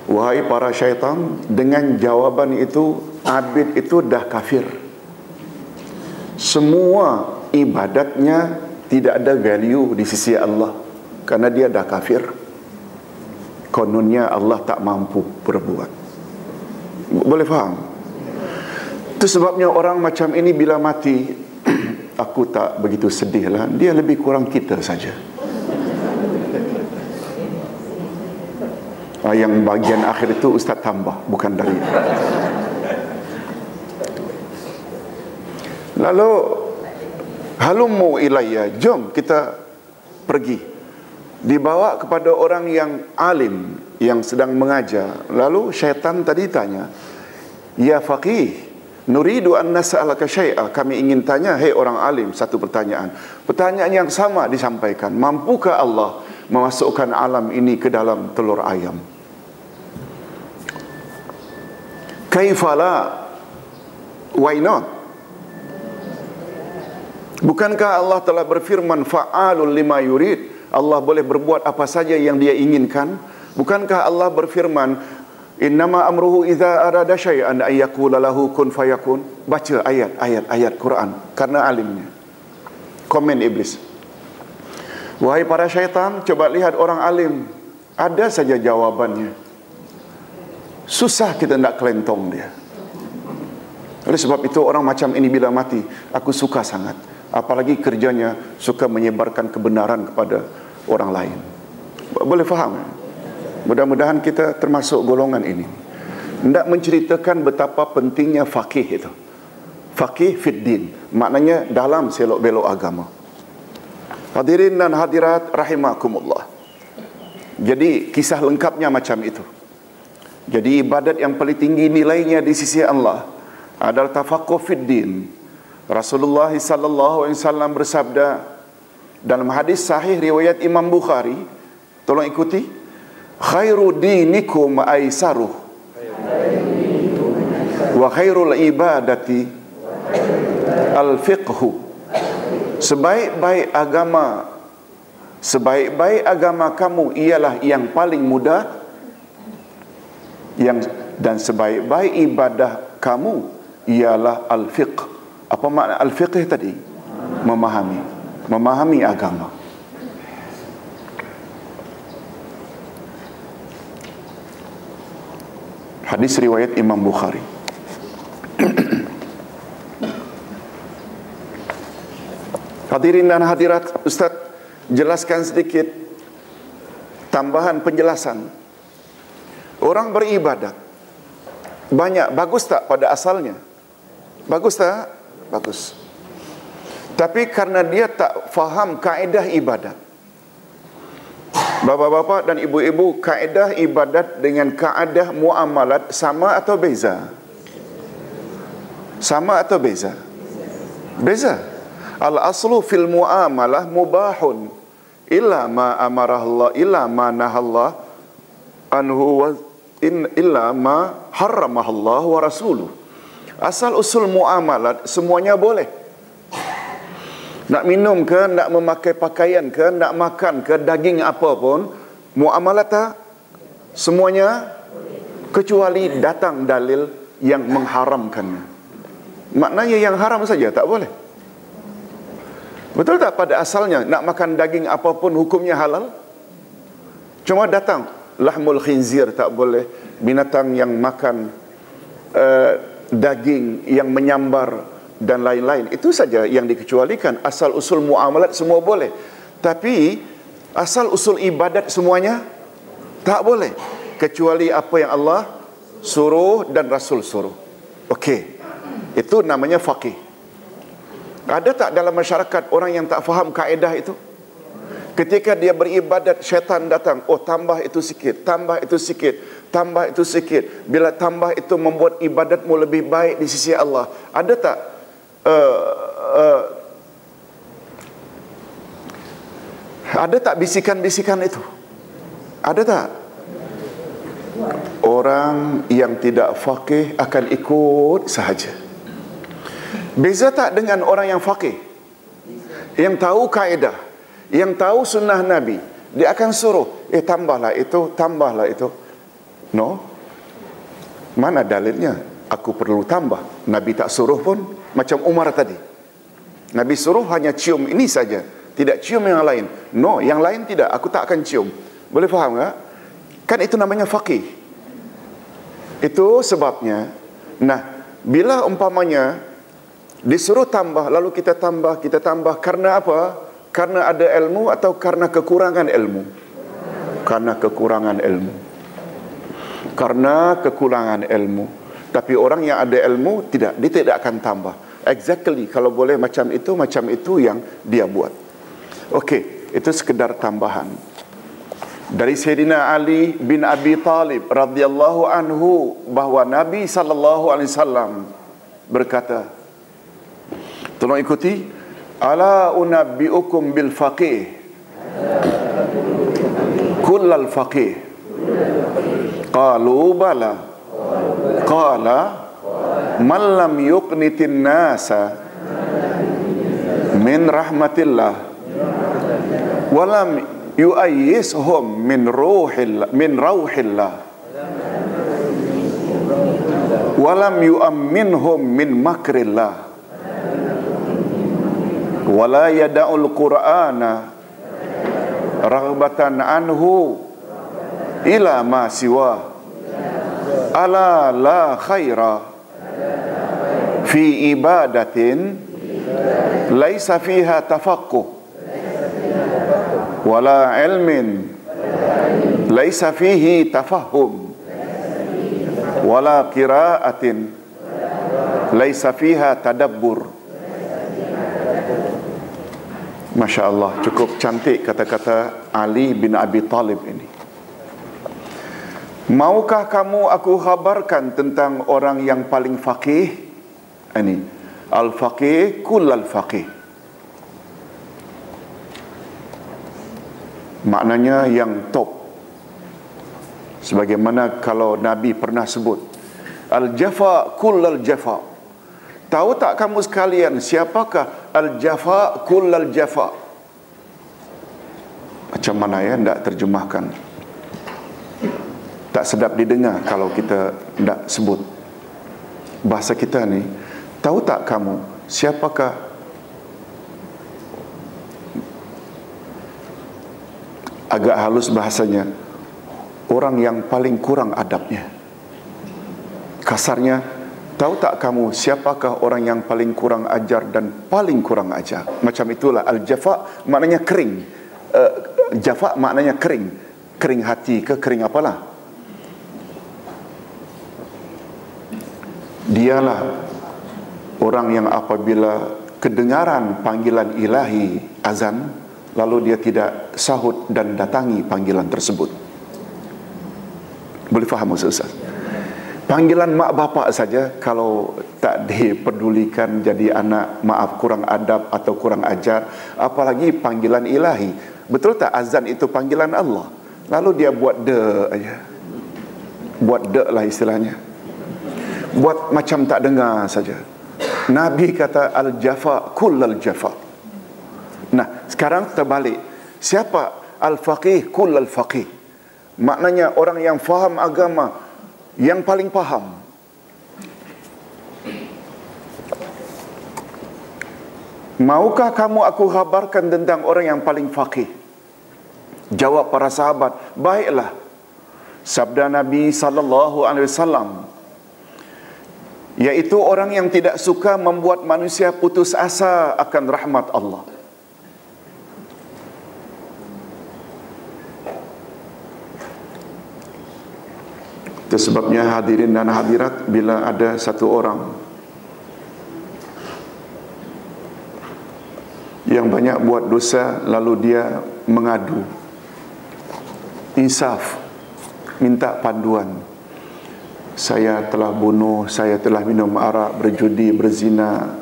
wahai para syaitan, dengan jawaban itu Abid itu dah kafir. Semua ibadatnya tidak ada value di sisi Allah karena dia dah kafir. Kononnya Allah tak mampu berbuat. Boleh faham? Itu sebabnya orang macam ini bila mati, aku tak begitu sedih lah. Dia lebih kurang kita saja. Yang bagian akhir itu Ustaz tambah, bukan dari. Lalu halumu ilayya, jom kita pergi. Dibawa kepada orang yang alim, yang sedang mengajar. Lalu syaitan tadi tanya, ya faqih, nuridu an nas'alaka syai'a. Kami ingin tanya, hei orang alim, satu pertanyaan. Pertanyaan yang sama disampaikan. Mampukah Allah memasukkan alam ini ke dalam telur ayam? Kaifala? Why not? Bukankah Allah telah berfirman, fa'alul lima yurid? Allah boleh berbuat apa saja yang dia inginkan. Bukankah Allah berfirman, innama amruhu idza arada syai'an ay yaqula lahu kun fayakun? Baca ayat Quran karena alimnya. Komen iblis. Wahai para syaitan, coba lihat orang alim, ada saja jawabannya. Susah kita nak kelentong dia. Oleh sebab itu orang macam ini bila mati, aku suka sangat. Apalagi kerjanya suka menyebarkan kebenaran kepada orang lain. Boleh faham? Mudah-mudahan kita termasuk golongan ini. Hendak menceritakan betapa pentingnya faqih itu. Faqih fid din, maknanya dalam selok-belok agama. Hadirin dan hadirat rahimakumullah. Jadi kisah lengkapnya macam itu. Jadi ibadat yang paling tinggi nilainya di sisi Allah adalah tafaqquh fid din. Rasulullah sallallahu alaihi wasallam bersabda dalam hadis sahih riwayat Imam Bukhari, tolong ikuti, khairu dinikum aisaruh Wa khairul ibadati al-fiqhu. Sebaik-baik agama kamu ialah yang paling mudah, dan sebaik-baik ibadah kamu ialah al-fiqh. Apa makna al-fiqh tadi? Memahami agama. Hadis riwayat Imam Bukhari. Hadirin dan hadirat, Ustaz jelaskan sedikit tambahan penjelasan. Orang beribadat banyak, bagus tak pada asalnya? Bagus tak? Bagus. Tapi karena dia tak faham kaedah ibadat. Bapa-bapa dan ibu-ibu, kaedah ibadat dengan kaedah muamalat sama atau beza? Sama atau beza? Beza. Al-aslu fil muamalah mubahun illa ma amarah Allah, illa ma nahallah anhu wa illa ma harramah Allah wa rasuluh. Asal usul muamalat semuanya boleh. Nak minum ke, nak memakai pakaian ke, nak makan ke, daging apa pun, muamalat tak? Semuanya kecuali datang dalil yang mengharamkannya. Maknanya yang haram saja tak boleh. Betul tak pada asalnya nak makan daging apapun hukumnya halal? Cuma datang lahmul khinzir tak boleh, binatang yang makan daging yang menyambar dan lain-lain, itu saja yang dikecualikan. Asal usul muamalat semua boleh, tapi asal usul ibadat semuanya tak boleh, kecuali apa yang Allah suruh dan Rasul suruh. Okey, itu namanya faqih. Ada tak dalam masyarakat orang yang tak faham kaedah itu? Ketika dia beribadat, syaitan datang, oh tambah itu sikit, tambah itu sikit, tambah itu sikit. Bila tambah itu membuat ibadatmu lebih baik di sisi Allah. Ada tak ada tak bisikan-bisikan itu? Ada tak? Orang yang tidak faqih akan ikut sahaja. Beza tak dengan orang yang faqih, yang tahu kaedah, yang tahu sunnah Nabi? Dia akan suruh, tambahlah itu, tambahlah itu. No, mana dalilnya? Aku perlu tambah. Nabi tak suruh pun. Macam Umar tadi, Nabi suruh hanya cium ini saja, tidak cium yang lain. No, yang lain tidak, aku tak akan cium. Boleh faham tak? Kan itu namanya faqih. Itu sebabnya. Nah, bila umpamanya disuruh tambah, lalu kita tambah karena apa? Karena ada ilmu atau karena kekurangan ilmu? Karena kekurangan ilmu. Karena kekurangan ilmu. Tapi orang yang ada ilmu tidak, dia tidak akan tambah. Exactly, kalau boleh macam itu yang dia buat. Okey, itu sekedar tambahan. Dari Sayyidina Ali bin Abi Talib radhiyallahu anhu bahawa Nabi sallallahu alaihi wasallam berkata, tolong ikuti, ala unabbiukum bil faqih kullal faqih, qalu bala, qala man lam yuqnitin nasa min rahmatillah walam yu'ayyishum min rauhillah walam yu'amminhum min makrillah wala yada'ul qur'ana raghbatan anhu ila ma siwa ala la khaira fi ibadatin laisa fiha tafaqquh wala ilmin laisa fihi tafahum wala qiraatin laisa fiha tadabbur. Masya Allah, cukup cantik kata-kata Ali bin Abi Talib ini. Maukah kamu aku khabarkan tentang orang yang paling faqih? Ini al-faqih kullal faqih. Maknanya yang top. Sebagaimana kalau Nabi pernah sebut, Al-jafa kullal jafa. Tahu tak kamu sekalian siapakah al-jafa kullal jafa? Macam mana ya tidak terjemahkan? Tak sedap didengar kalau kita tidak sebut. Bahasa kita ni, tahu tak kamu siapakah agak halus bahasanya, orang yang paling kurang adabnya. Kasarnya, tahu tak kamu siapakah orang yang paling kurang ajar dan paling kurang ajar? Macam itulah al-jafa maknanya kering. Jafa maknanya kering. Kering hati ke kering apalah. Dialah orang yang apabila kedengaran panggilan ilahi azan, lalu dia tidak sahut dan datangi panggilan tersebut. Boleh faham maksud Ustaz? Panggilan mak bapak saja kalau tak dipedulikan jadi anak, maaf, kurang adab atau kurang ajar, apalagi panggilan ilahi. Betul tak azan itu panggilan Allah? Lalu dia buat aja. Buat lah istilahnya. Buat macam tak dengar saja. Nabi kata al-jafa kullal jafa. Nah, sekarang terbalik. Siapa al-faqih kullal faqih? Maknanya orang yang faham agama, yang paling faham. Maukah kamu aku khabarkan tentang orang yang paling faqih? Jawab para sahabat, baiklah. Sabda Nabi sallallahu alaihi wasallam, yaitu orang yang tidak suka membuat manusia putus asa akan rahmat Allah. Itu sebabnya hadirin dan hadirat, bila ada satu orang yang banyak buat dosa lalu dia mengadu, insaf, minta panduan. Saya telah bunuh, saya telah minum arak, berjudi, berzina.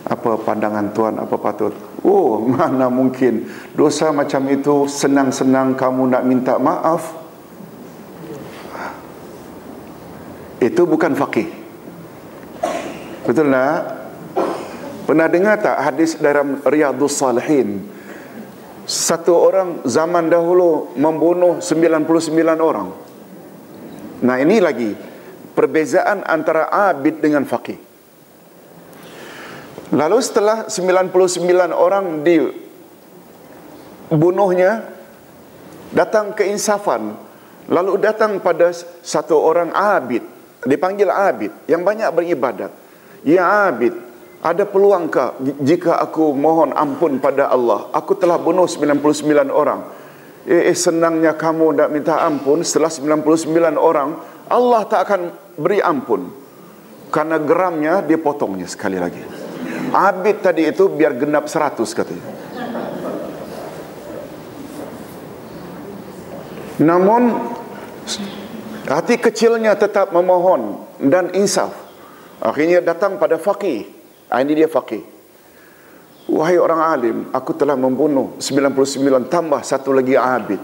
Apa pandangan Tuhan, apa patut? Oh, mana mungkin dosa macam itu senang-senang kamu nak minta maaf. Itu bukan faqih. Betul tak? Pernah dengar tak hadis dalam Riyadhus Salihin? Satu orang zaman dahulu membunuh 99 orang. Nah, ini lagi perbezaan antara abid dengan faqih. Lalu setelah 99 orang dibunuhnya, datang keinsafan. Lalu datang pada satu orang abid, dipanggil abid, yang banyak beribadat. Ya abid, ada peluangkah jika aku mohon ampun pada Allah? Aku telah bunuh 99 orang. Senangnya kamu nak minta ampun setelah 99 orang, Allah tak akan beri ampun. Karena geramnya dia potongnya sekali lagi. Abid tadi itu biar genap 100 katanya. Namun hati kecilnya tetap memohon dan insaf. Akhirnya datang pada faqih. Ini dia faqih. Wahai orang alim, aku telah membunuh 99 tambah satu lagi abid.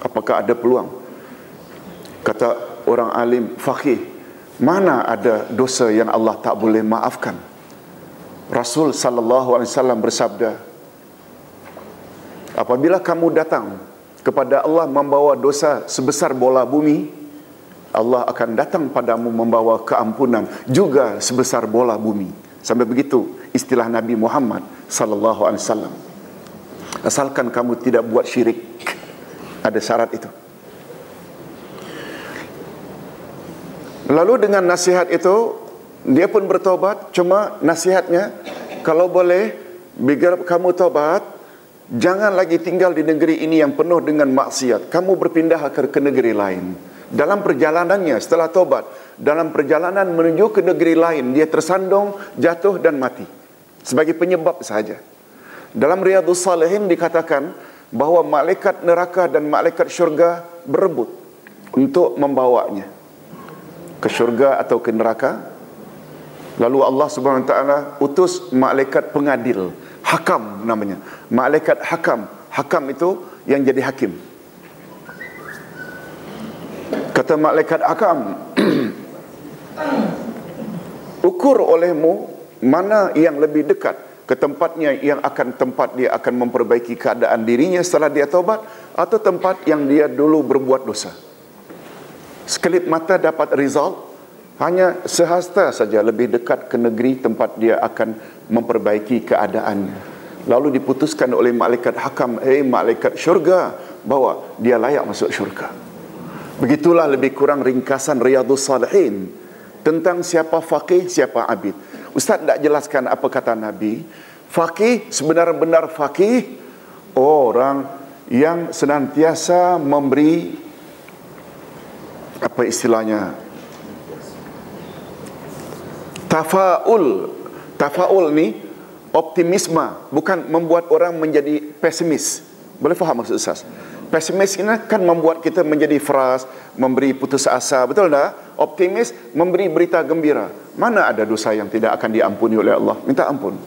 Apakah ada peluang? Kata orang alim, faqih, mana ada dosa yang Allah tak boleh maafkan? Rasul sallallahu alaihi wasallam bersabda, apabila kamu datang kepada Allah membawa dosa sebesar bola bumi, Allah akan datang padamu membawa keampunan juga sebesar bola bumi. Sampai begitu istilah Nabi Muhammad sallallahu alaihi wasallam. Asalkan kamu tidak buat syirik. Ada syarat itu. Lalu dengan nasihat itu dia pun bertobat. Cuma nasihatnya, kalau boleh biar kamu tobat, jangan lagi tinggal di negeri ini yang penuh dengan maksiat. Kamu berpindah ke negeri lain. Dalam perjalanannya setelah tobat, dalam perjalanan menuju ke negeri lain, dia tersandung, jatuh dan mati. Sebagai penyebab saja. Dalam Riyadhus Salihin dikatakan bahawa malaikat neraka dan malaikat syurga berebut untuk membawanya ke syurga atau ke neraka. Lalu Allah Subhanahu Wa Taala utus malaikat pengadil, hakam namanya. Malaikat hakam. Hakam itu yang jadi hakim. Kata malaikat hakam, ukur olehmu mana yang lebih dekat ke tempatnya yang akan tempat dia akan memperbaiki keadaan dirinya setelah dia taubat, atau tempat yang dia dulu berbuat dosa. Sekelip mata dapat result, hanya sehasta saja lebih dekat ke negeri tempat dia akan memperbaiki keadaannya. Lalu diputuskan oleh malaikat hakam, malaikat syurga, bahawa dia layak masuk syurga. Begitulah lebih kurang ringkasan Riyadhus Salihin tentang siapa faqih, siapa abid. Ustaz tak jelaskan apa kata Nabi. Faqih, sebenar-benar faqih, orang yang senantiasa memberi, apa istilahnya, Tafaul ni optimisme, bukan membuat orang menjadi pesimis. Boleh faham maksud Ustaz? Pesimis ini kan membuat kita menjadi fras, memberi putus asa, betul tak? Optimis memberi berita gembira. Mana ada dosa yang tidak akan diampuni oleh Allah? Minta ampun.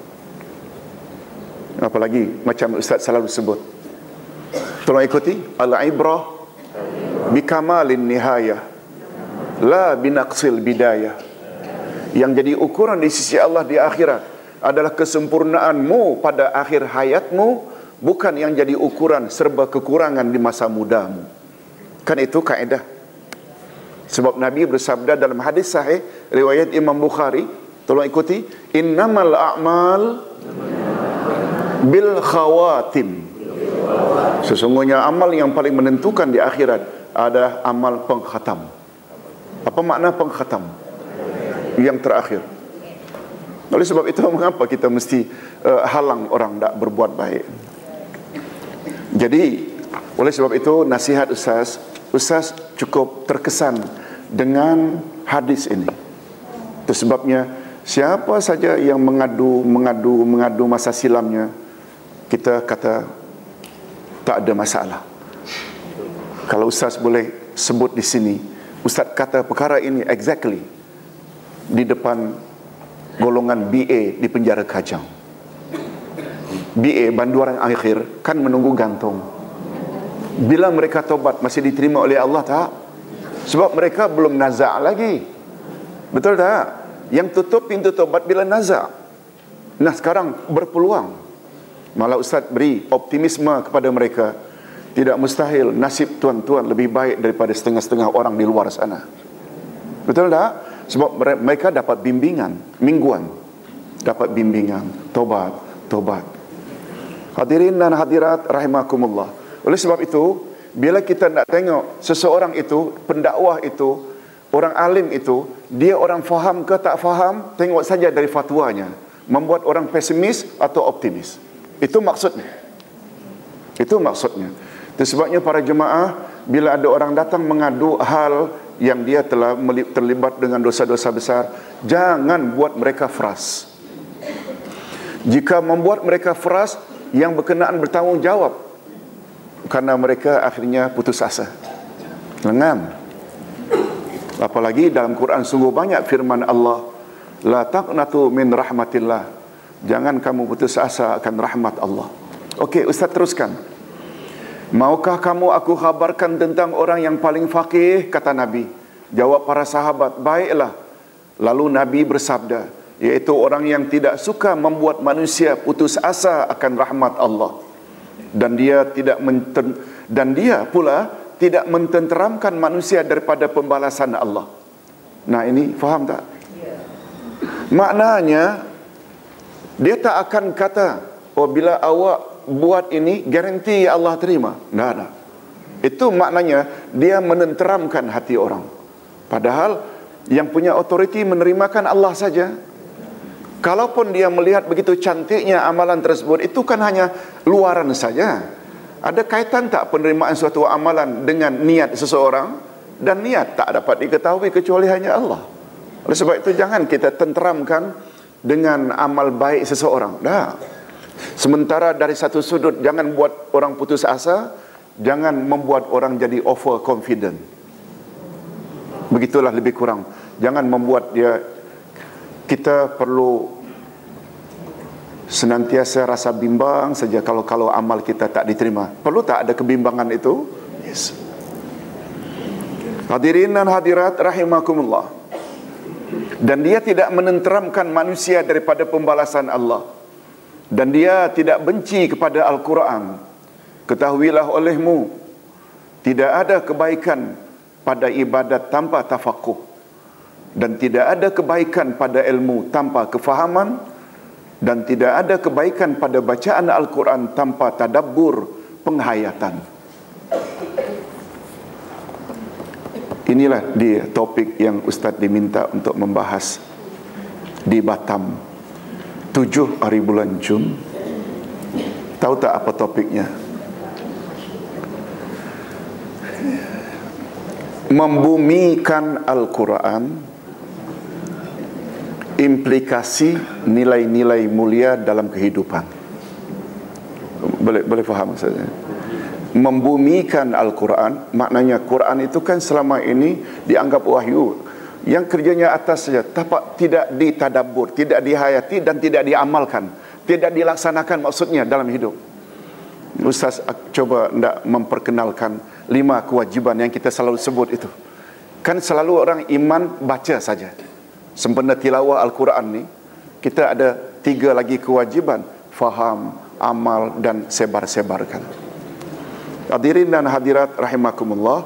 Apalagi macam Ustaz selalu sebut. Tolong ikuti. Al-ibrah bikamalin nihayah, la binaqsil bidayah. Yang jadi ukuran di sisi Allah di akhirat adalah kesempurnaanmu pada akhir hayatmu, bukan yang jadi ukuran serba kekurangan di masa mudamu. Kan itu kaedah. Sebab Nabi bersabda dalam hadis sahih riwayat Imam Bukhari, tolong ikuti, innamal a'mal bil khawatim. Sesungguhnya amal yang paling menentukan di akhirat adalah amal pengkhatam. Apa makna pengkhatam? Yang terakhir. Oleh sebab itu, mengapa kita mesti halang orang tak berbuat baik? Jadi, oleh sebab itu, nasihat Ustaz cukup terkesan dengan hadis ini. Itu sebabnya, siapa saja yang mengadu masa silamnya, kita kata tak ada masalah. Kalau Ustaz boleh sebut di sini, Ustaz kata perkara ini exactly di depan golongan BA di penjara Kajang. BA, banduan akhir, kan menunggu gantung. Bila mereka tobat, masih diterima oleh Allah tak? Sebab mereka belum nazak lagi. Betul tak? Yang tutup pintu tobat bila nazak. Nah sekarang berpeluang. Malah Ustaz beri optimisme kepada mereka. Tidak mustahil nasib tuan-tuan lebih baik daripada setengah-setengah orang di luar sana. Betul tak? Sebab mereka dapat bimbingan mingguan, dapat bimbingan tobat. Hadirin dan hadirat rahimakumullah. Oleh sebab itu, bila kita nak tengok seseorang itu, pendakwah itu, orang alim itu, dia orang faham ke tak faham, tengok saja dari fatwanya, membuat orang pesimis atau optimis. Itu maksudnya. Itu sebabnya para jemaah, bila ada orang datang mengadu hal yang dia telah terlibat dengan dosa-dosa besar, jangan buat mereka fras. Jika membuat mereka fras, yang berkenaan bertanggungjawab, karena mereka akhirnya putus asa, lengam. Apalagi dalam Quran sungguh banyak firman Allah, la taqnatu min rahmatillah, jangan kamu putus asa akan rahmat Allah. Okey, Ustaz teruskan. Maukah kamu aku khabarkan tentang orang yang paling faqih, kata Nabi. Jawab para sahabat, baiklah. Lalu Nabi bersabda, yaitu orang yang tidak suka membuat manusia putus asa akan rahmat Allah, dan dia pula tidak mententeramkan manusia daripada pembalasan Allah. Nah ini faham tak? Maknanya dia tak akan kata, oh bila awak buat ini garanti Allah terima. Tak ada. Itu maknanya dia menenteramkan hati orang. Padahal yang punya otoriti menerimakan Allah saja. Kalaupun dia melihat begitu cantiknya amalan tersebut, itu kan hanya luaran saja. Ada kaitan tak penerimaan suatu amalan dengan niat seseorang? Dan niat tak dapat diketahui kecuali hanya Allah. Oleh sebab itu jangan kita tenteramkan dengan amal baik seseorang. Dah. Sementara dari satu sudut, jangan buat orang putus asa, jangan membuat orang jadi over confident. Begitulah lebih kurang. Jangan membuat dia, kita perlu senantiasa rasa bimbang saja kalau amal kita tak diterima. Perlu tak ada kebimbangan itu? Yes. Hadirin dan hadirat rahimakumullah. Dan dia tidak menenteramkan manusia daripada pembalasan Allah. Dan dia tidak benci kepada Al-Quran. Ketahuilah olehmu, tidak ada kebaikan pada ibadat tanpa tafakuh. Dan tidak ada kebaikan pada ilmu tanpa kefahaman. Dan tidak ada kebaikan pada bacaan Al-Quran tanpa tadabbur, penghayatan. Inilah dia topik yang Ustaz diminta untuk membahas di Batam 7 hari bulan Jun. Tahu tak apa topiknya? Membumikan Al-Quran, implikasi nilai-nilai mulia dalam kehidupan. Boleh faham maksudnya? Membumikan Al-Quran, maknanya Quran itu kan selama ini dianggap wahyu yang kerjanya atas saja, tidak ditadabbur, tidak dihayati dan tidak diamalkan, tidak dilaksanakan maksudnya dalam hidup. Ustaz coba nak memperkenalkan 5 kewajiban yang kita selalu sebut itu. Kan selalu orang iman baca saja. Sempena tilawah Al-Quran ni, kita ada 3 lagi kewajiban: faham, amal dan sebar-sebarkan. Hadirin dan hadirat rahimakumullah,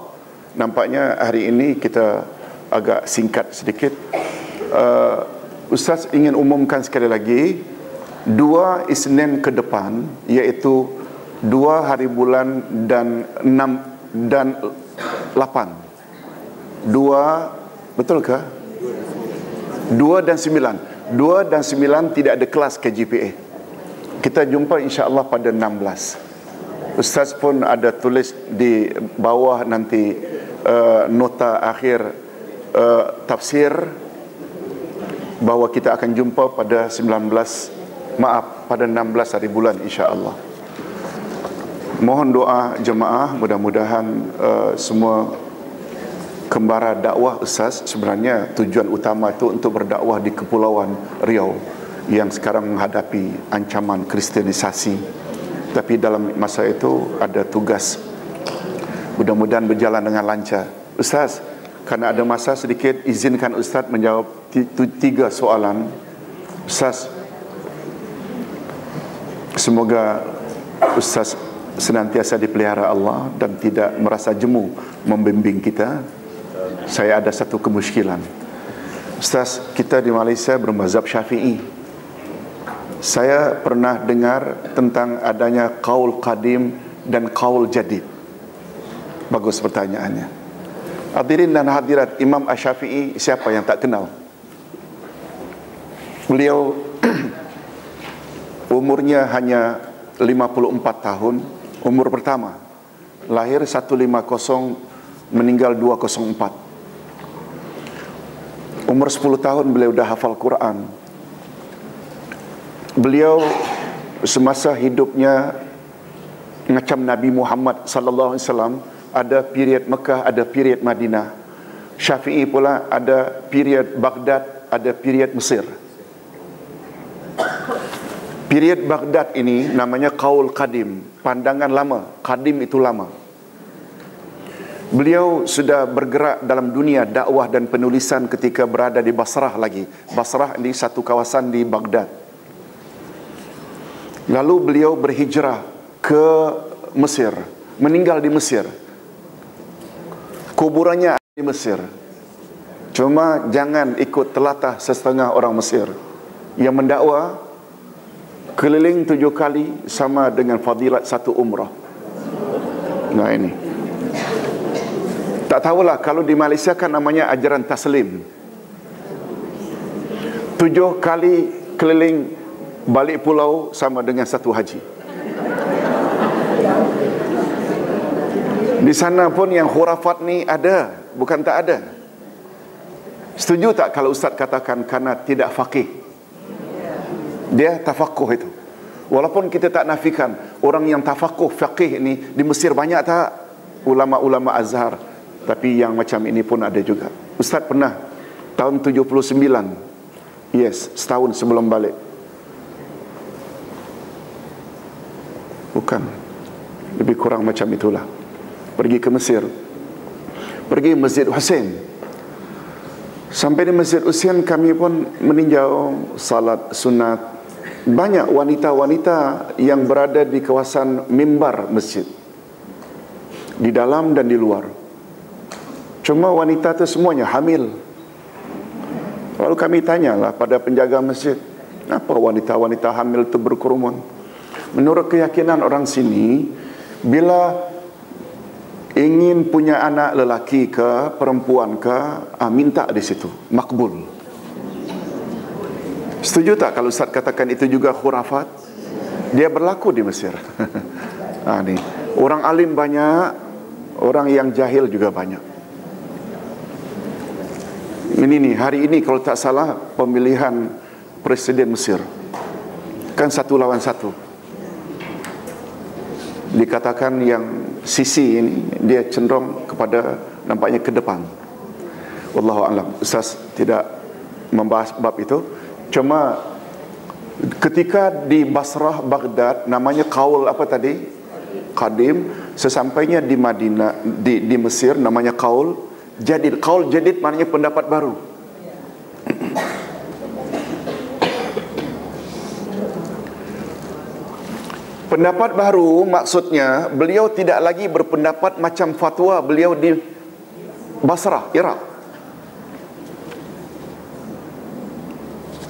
nampaknya hari ini kita agak singkat sedikit. Ustaz ingin umumkan sekali lagi 2 Isnin ke depan, iaitu 2 hari bulan dan 6 dan 8. 2, betulkah? 2 dan 9. 2 dan 9 tidak ada kelas KGPA. Kita jumpa insya-Allah pada 16. Ustaz pun ada tulis di bawah nanti nota akhir tafsir bahawa kita akan jumpa pada pada 16 hari bulan insya-Allah. Mohon doa jemaah, mudah-mudahan semua kembara dakwah Ustaz, sebenarnya tujuan utama itu untuk berdakwah di Kepulauan Riau yang sekarang menghadapi ancaman kristenisasi. Tapi dalam masa itu ada tugas. Mudah-mudahan berjalan dengan lancar. Ustaz, kerana ada masa sedikit, izinkan Ustaz menjawab 3 soalan. Ustaz, semoga Ustaz senantiasa dipelihara Allah dan tidak merasa jemu membimbing kita. Saya ada satu kemusykilan. Ustaz, kita di Malaysia bermazhab Syafi'i. Saya pernah dengar tentang adanya qaul qadim dan qaul jadid. Bagus pertanyaannya. Hadirin dan hadirat, Imam Asy-Syafi'i siapa yang tak kenal? Beliau umurnya hanya 54 tahun, umur pertama. Lahir 150, meninggal 204. Umur 10 tahun beliau dah hafal Quran. Beliau semasa hidupnya macam Nabi Muhammad sallallahu alaihi wasallam, ada period Mekah, ada period Madinah. Syafi'i pula ada period Baghdad, ada period Mesir. Period Baghdad ini namanya qaul qadim, pandangan lama. Qadim itu lama. Beliau sudah bergerak dalam dunia dakwah dan penulisan ketika berada di Basrah lagi. Basrah ini satu kawasan di Baghdad. Lalu beliau berhijrah ke Mesir, meninggal di Mesir. Kuburannya di Mesir. Cuma jangan ikut telatah setengah orang Mesir yang mendakwa keliling 7 kali sama dengan fadilat 1 umrah. Nah ini. Tak tahulah, kalau di Malaysia kan namanya ajaran taslim. 7 kali keliling balik pulau sama dengan 1 haji. Di sana pun yang khurafat ni ada, bukan tak ada. Setuju tak kalau Ustaz katakan kerana tidak faqih? Dia tafakuh itu. Walaupun kita tak nafikan orang yang tafakuh faqih ni di Mesir banyak tak? Ulama-ulama Azhar. Tapi yang macam ini pun ada juga. Ustaz pernah tahun 79. Yes, setahun sebelum balik. Bukan, lebih kurang macam itulah. Pergi ke Mesir, pergi Masjid Husain. Sampai di Masjid Usian kami pun meninjau salat sunat. Banyak wanita-wanita yang berada di kawasan mimbar masjid, di dalam dan di luar. Cuma wanita itu semuanya hamil. Lalu kami tanyalah pada penjaga masjid, apa wanita-wanita hamil itu berkerumun? Menurut keyakinan orang sini, bila ingin punya anak lelaki ke perempuan ke, minta di situ, makbul. Setuju tak kalau Ustaz katakan itu juga khurafat? Dia berlaku di Mesir. Ni orang alim banyak, orang yang jahil juga banyak. Ini nih, hari ini kalau tak salah pemilihan Presiden Mesir kan 1 lawan 1. Dikatakan yang Sisi ini dia cenderung kepada nampaknya ke depan. Wallahu a'lam. Ustaz tidak membahas bab itu. Cuma ketika di Basrah, Baghdad, namanya kaul apa tadi? Qadim. Sesampainya di Madinah, di Mesir, namanya kaul jadid. Kaul jadid maknanya pendapat baru. Pendapat baru maksudnya beliau tidak lagi berpendapat macam fatwa beliau di Basrah, Iraq.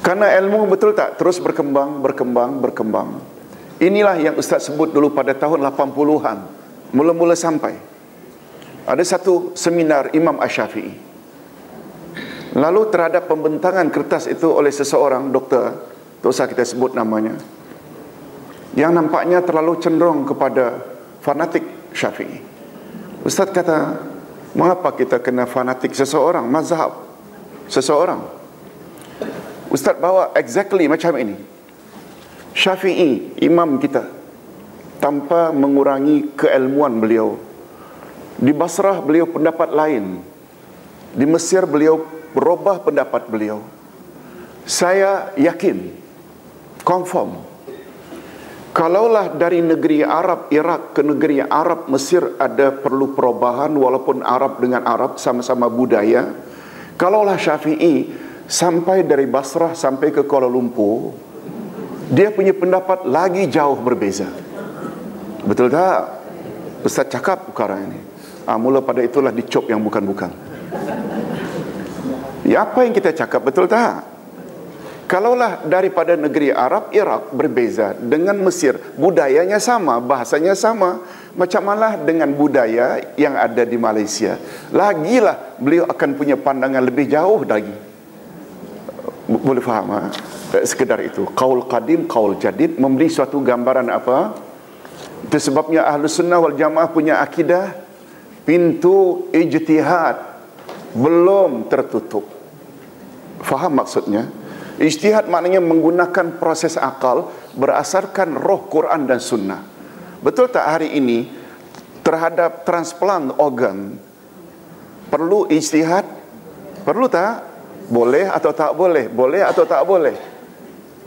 Karena ilmu betul tak terus berkembang. Inilah yang Ustaz sebut dulu pada tahun 80-an. Mula-mula sampai. Ada satu seminar Imam Asy-Syafi'i. Lalu terhadap pembentangan kertas itu oleh seseorang doktor, tak usah kita sebut namanya, yang nampaknya terlalu cenderung kepada fanatik Syafi'i. Ustaz kata, mengapa kita kena fanatik seseorang, mazhab seseorang? Ustaz bawa exactly macam ini. Syafi'i, imam kita, tanpa mengurangi keilmuan beliau. Di Basrah beliau pendapat lain. Di Mesir beliau berubah pendapat beliau. Saya yakin, confirm, kalaulah dari negeri Arab Iraq ke negeri Arab Mesir ada perlu perubahan, walaupun Arab dengan Arab sama-sama budaya. Kalaulah Syafi'i sampai dari Basrah sampai ke Kuala Lumpur, dia punya pendapat lagi jauh berbeza. Betul tak? Ustaz cakap perkara ini. Mula pada itulah dicop yang bukan-bukan. Ya, apa yang kita cakap betul tak? Kalaulah daripada negeri Arab, Iraq berbeza dengan Mesir, budayanya sama, bahasanya sama, macam mana dengan budaya yang ada di Malaysia? Lagilah beliau akan punya pandangan lebih jauh lagi. Boleh faham? Sekedar itu. Qaul qadim, qaul jadid memberi suatu gambaran apa? Itu sebabnya Ahlus Sunnah wal Jamaah punya akidah, pintu ijtihad belum tertutup. Faham maksudnya? Ijtihad maknanya menggunakan proses akal berasaskan roh Quran dan Sunnah. Betul tak hari ini terhadap transplant organ perlu ijtihad? Perlu tak? Boleh atau tak boleh? Boleh atau tak boleh?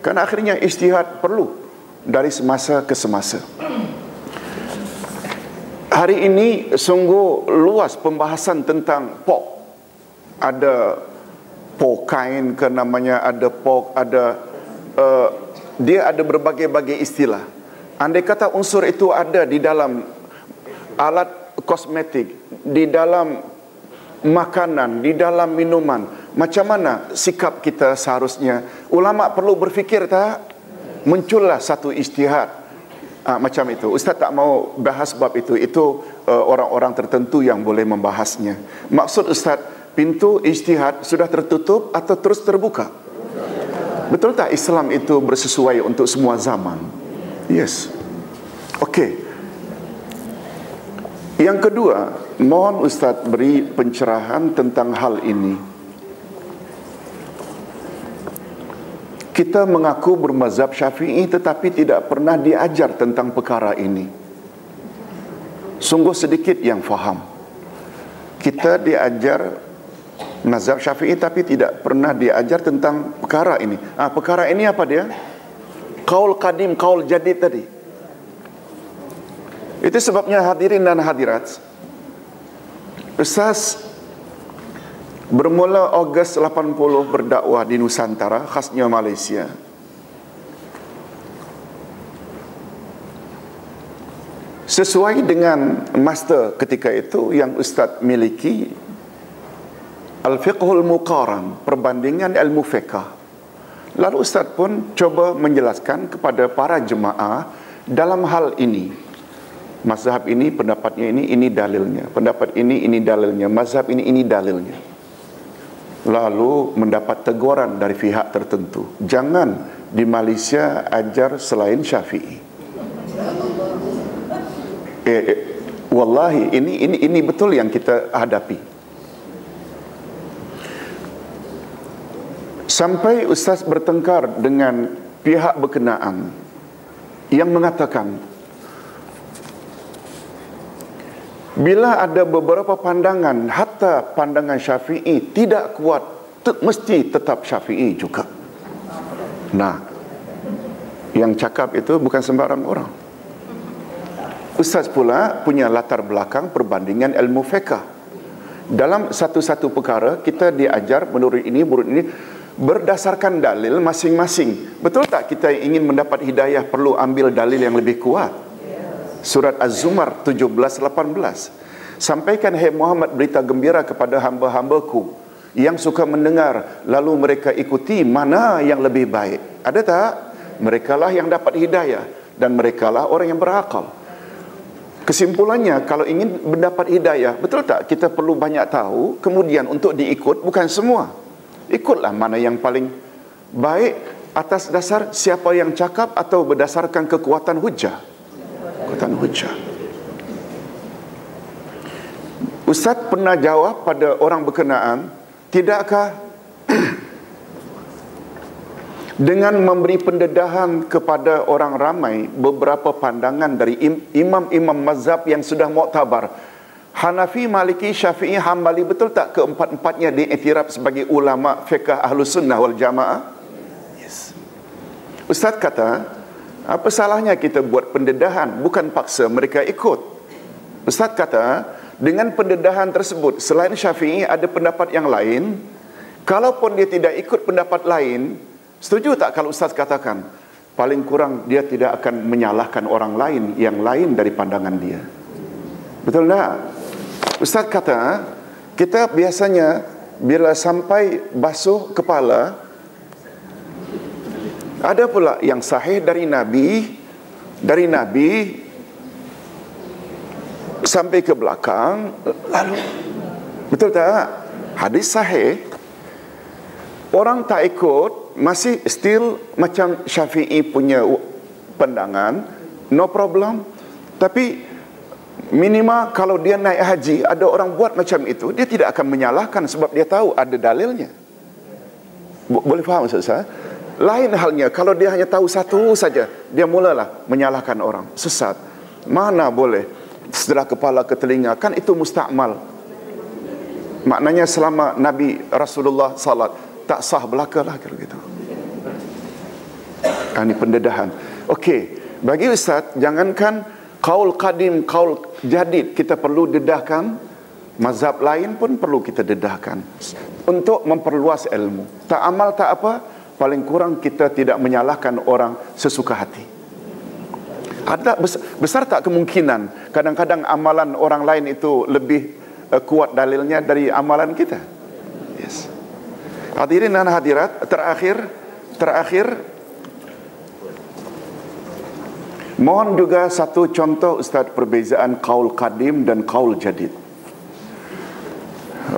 Karena akhirnya ijtihad perlu dari semasa ke semasa. Hari ini sungguh luas pembahasan tentang pork. Ada pork kain ke namanya, ada pork, ada dia ada berbagai-bagai istilah. Andai kata unsur itu ada di dalam alat kosmetik, di dalam makanan, di dalam minuman, macam mana sikap kita seharusnya? Ulama perlu berfikir tak? Muncullah satu ijtihad macam itu. Ustaz tak mau bahas bab itu. Itu orang-orang tertentu yang boleh membahasnya. Maksud Ustaz, pintu ijtihad sudah tertutup atau terus terbuka? Betul tak Islam itu bersesuai untuk semua zaman? Yes. Okey. Yang kedua, mohon Ustaz beri pencerahan tentang hal ini. Kita mengaku bermazhab Syafi'i tetapi tidak pernah diajar tentang perkara ini. Sungguh sedikit yang faham. Kita diajar mazhab Syafi'i tapi tidak pernah diajar tentang perkara ini. Perkara ini apa dia? Qaul qadim, qaul jadid tadi. Itu sebabnya hadirin dan hadirat, Ustaz Bermula Ogos 80 berdakwah di Nusantara, khasnya Malaysia. Sesuai dengan master ketika itu yang Ustaz miliki, Al-Fiqhul Muqaran, perbandingan ilmu fiqh. Lalu Ustaz pun coba menjelaskan kepada para jemaah dalam hal ini. Mazhab ini, pendapatnya ini dalilnya. Pendapat ini dalilnya. Mazhab ini dalilnya. Lalu mendapat teguran dari pihak tertentu. Jangan di Malaysia ajar selain Syafi'i. Wallahi, ini betul yang kita hadapi. Sampai Ustaz bertengkar dengan pihak berkenaan yang mengatakan, bila ada beberapa pandangan, hatta pandangan Syafi'i tidak kuat, mesti tetap Syafi'i juga. Nah, yang cakap itu bukan sembarang orang. Ustaz pula punya latar belakang perbandingan ilmu fiqh. Dalam satu-satu perkara, kita diajar menurut ini, berdasarkan dalil masing-masing. Betul tak kita ingin mendapat hidayah perlu ambil dalil yang lebih kuat? Surat Az-Zumar 17-18. Sampaikan, hai Muhammad, berita gembira kepada hamba-hambaku yang suka mendengar, lalu mereka ikuti mana yang lebih baik. Ada tak? Merekalah yang dapat hidayah dan merekalah orang yang berakal. Kesimpulannya, kalau ingin mendapat hidayah, betul tak kita perlu banyak tahu, kemudian untuk diikut bukan semua. Ikutlah mana yang paling baik atas dasar siapa yang cakap atau berdasarkan kekuatan hujah. Kekuatan hujah. Ustaz pernah jawab pada orang berkenaan, tidakkah dengan memberi pendedahan kepada orang ramai beberapa pandangan dari imam-imam mazhab yang sudah muktabar, Hanafi, Maliki, Syafi'i, Hambali, betul tak keempat-empatnya diiktiraf sebagai ulama fiqh Ahlus Sunnah wal Jamaah? Yes. Ustaz kata, apa salahnya kita buat pendedahan, bukan paksa mereka ikut. Ustaz kata, dengan pendedahan tersebut, selain Syafi'i ada pendapat yang lain, kalaupun dia tidak ikut pendapat lain, setuju tak kalau Ustaz katakan, paling kurang dia tidak akan menyalahkan orang lain yang lain dari pandangan dia. Betul tak? Ustaz kata, kita biasanya bila sampai basuh kepala, ada pula yang sahih dari Nabi sampai ke belakang, lalu betul tak? Hadis sahih, orang tak ikut, masih still macam Syafi'i punya pandangan, no problem. Tapi minimal kalau dia naik haji, ada orang buat macam itu, dia tidak akan menyalahkan sebab dia tahu ada dalilnya. Boleh faham maksud saya? Lain halnya kalau dia hanya tahu satu saja, dia mulalah menyalahkan orang. Sesat. Mana boleh setelah kepala ke telinga, kan itu mustakmal. Maknanya selama Nabi Rasulullah salat tak sah belakalah gitu. Ini pendedahan. Okey, bagi Ustaz, jangankan qaul qadim, qaul jadid kita perlu dedahkan, mazhab lain pun perlu kita dedahkan untuk memperluas ilmu. Tak amal tak apa, paling kurang kita tidak menyalahkan orang sesuka hati. Ada besar tak kemungkinan kadang-kadang amalan orang lain itu lebih kuat dalilnya dari amalan kita? Yes. Hadirin dan hadirat, terakhir mohon juga satu contoh Ustaz perbezaan qaul qadim dan qaul jadid.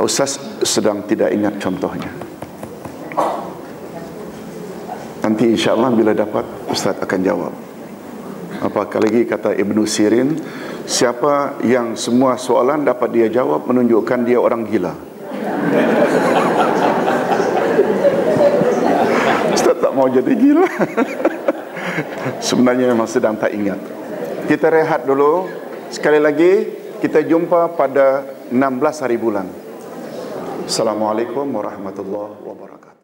Ustaz sedang tidak ingat contohnya. Nanti insya-Allah bila dapat Ustaz akan jawab. Apakah lagi kata Ibnu Sirin, siapa yang semua soalan dapat dia jawab menunjukkan dia orang gila. Ustaz tak mau jadi gila. Sebenarnya memang sedang tak ingat. Kita rehat dulu. Sekali lagi kita jumpa pada 16 hari bulan. Assalamualaikum warahmatullahi wabarakatuh.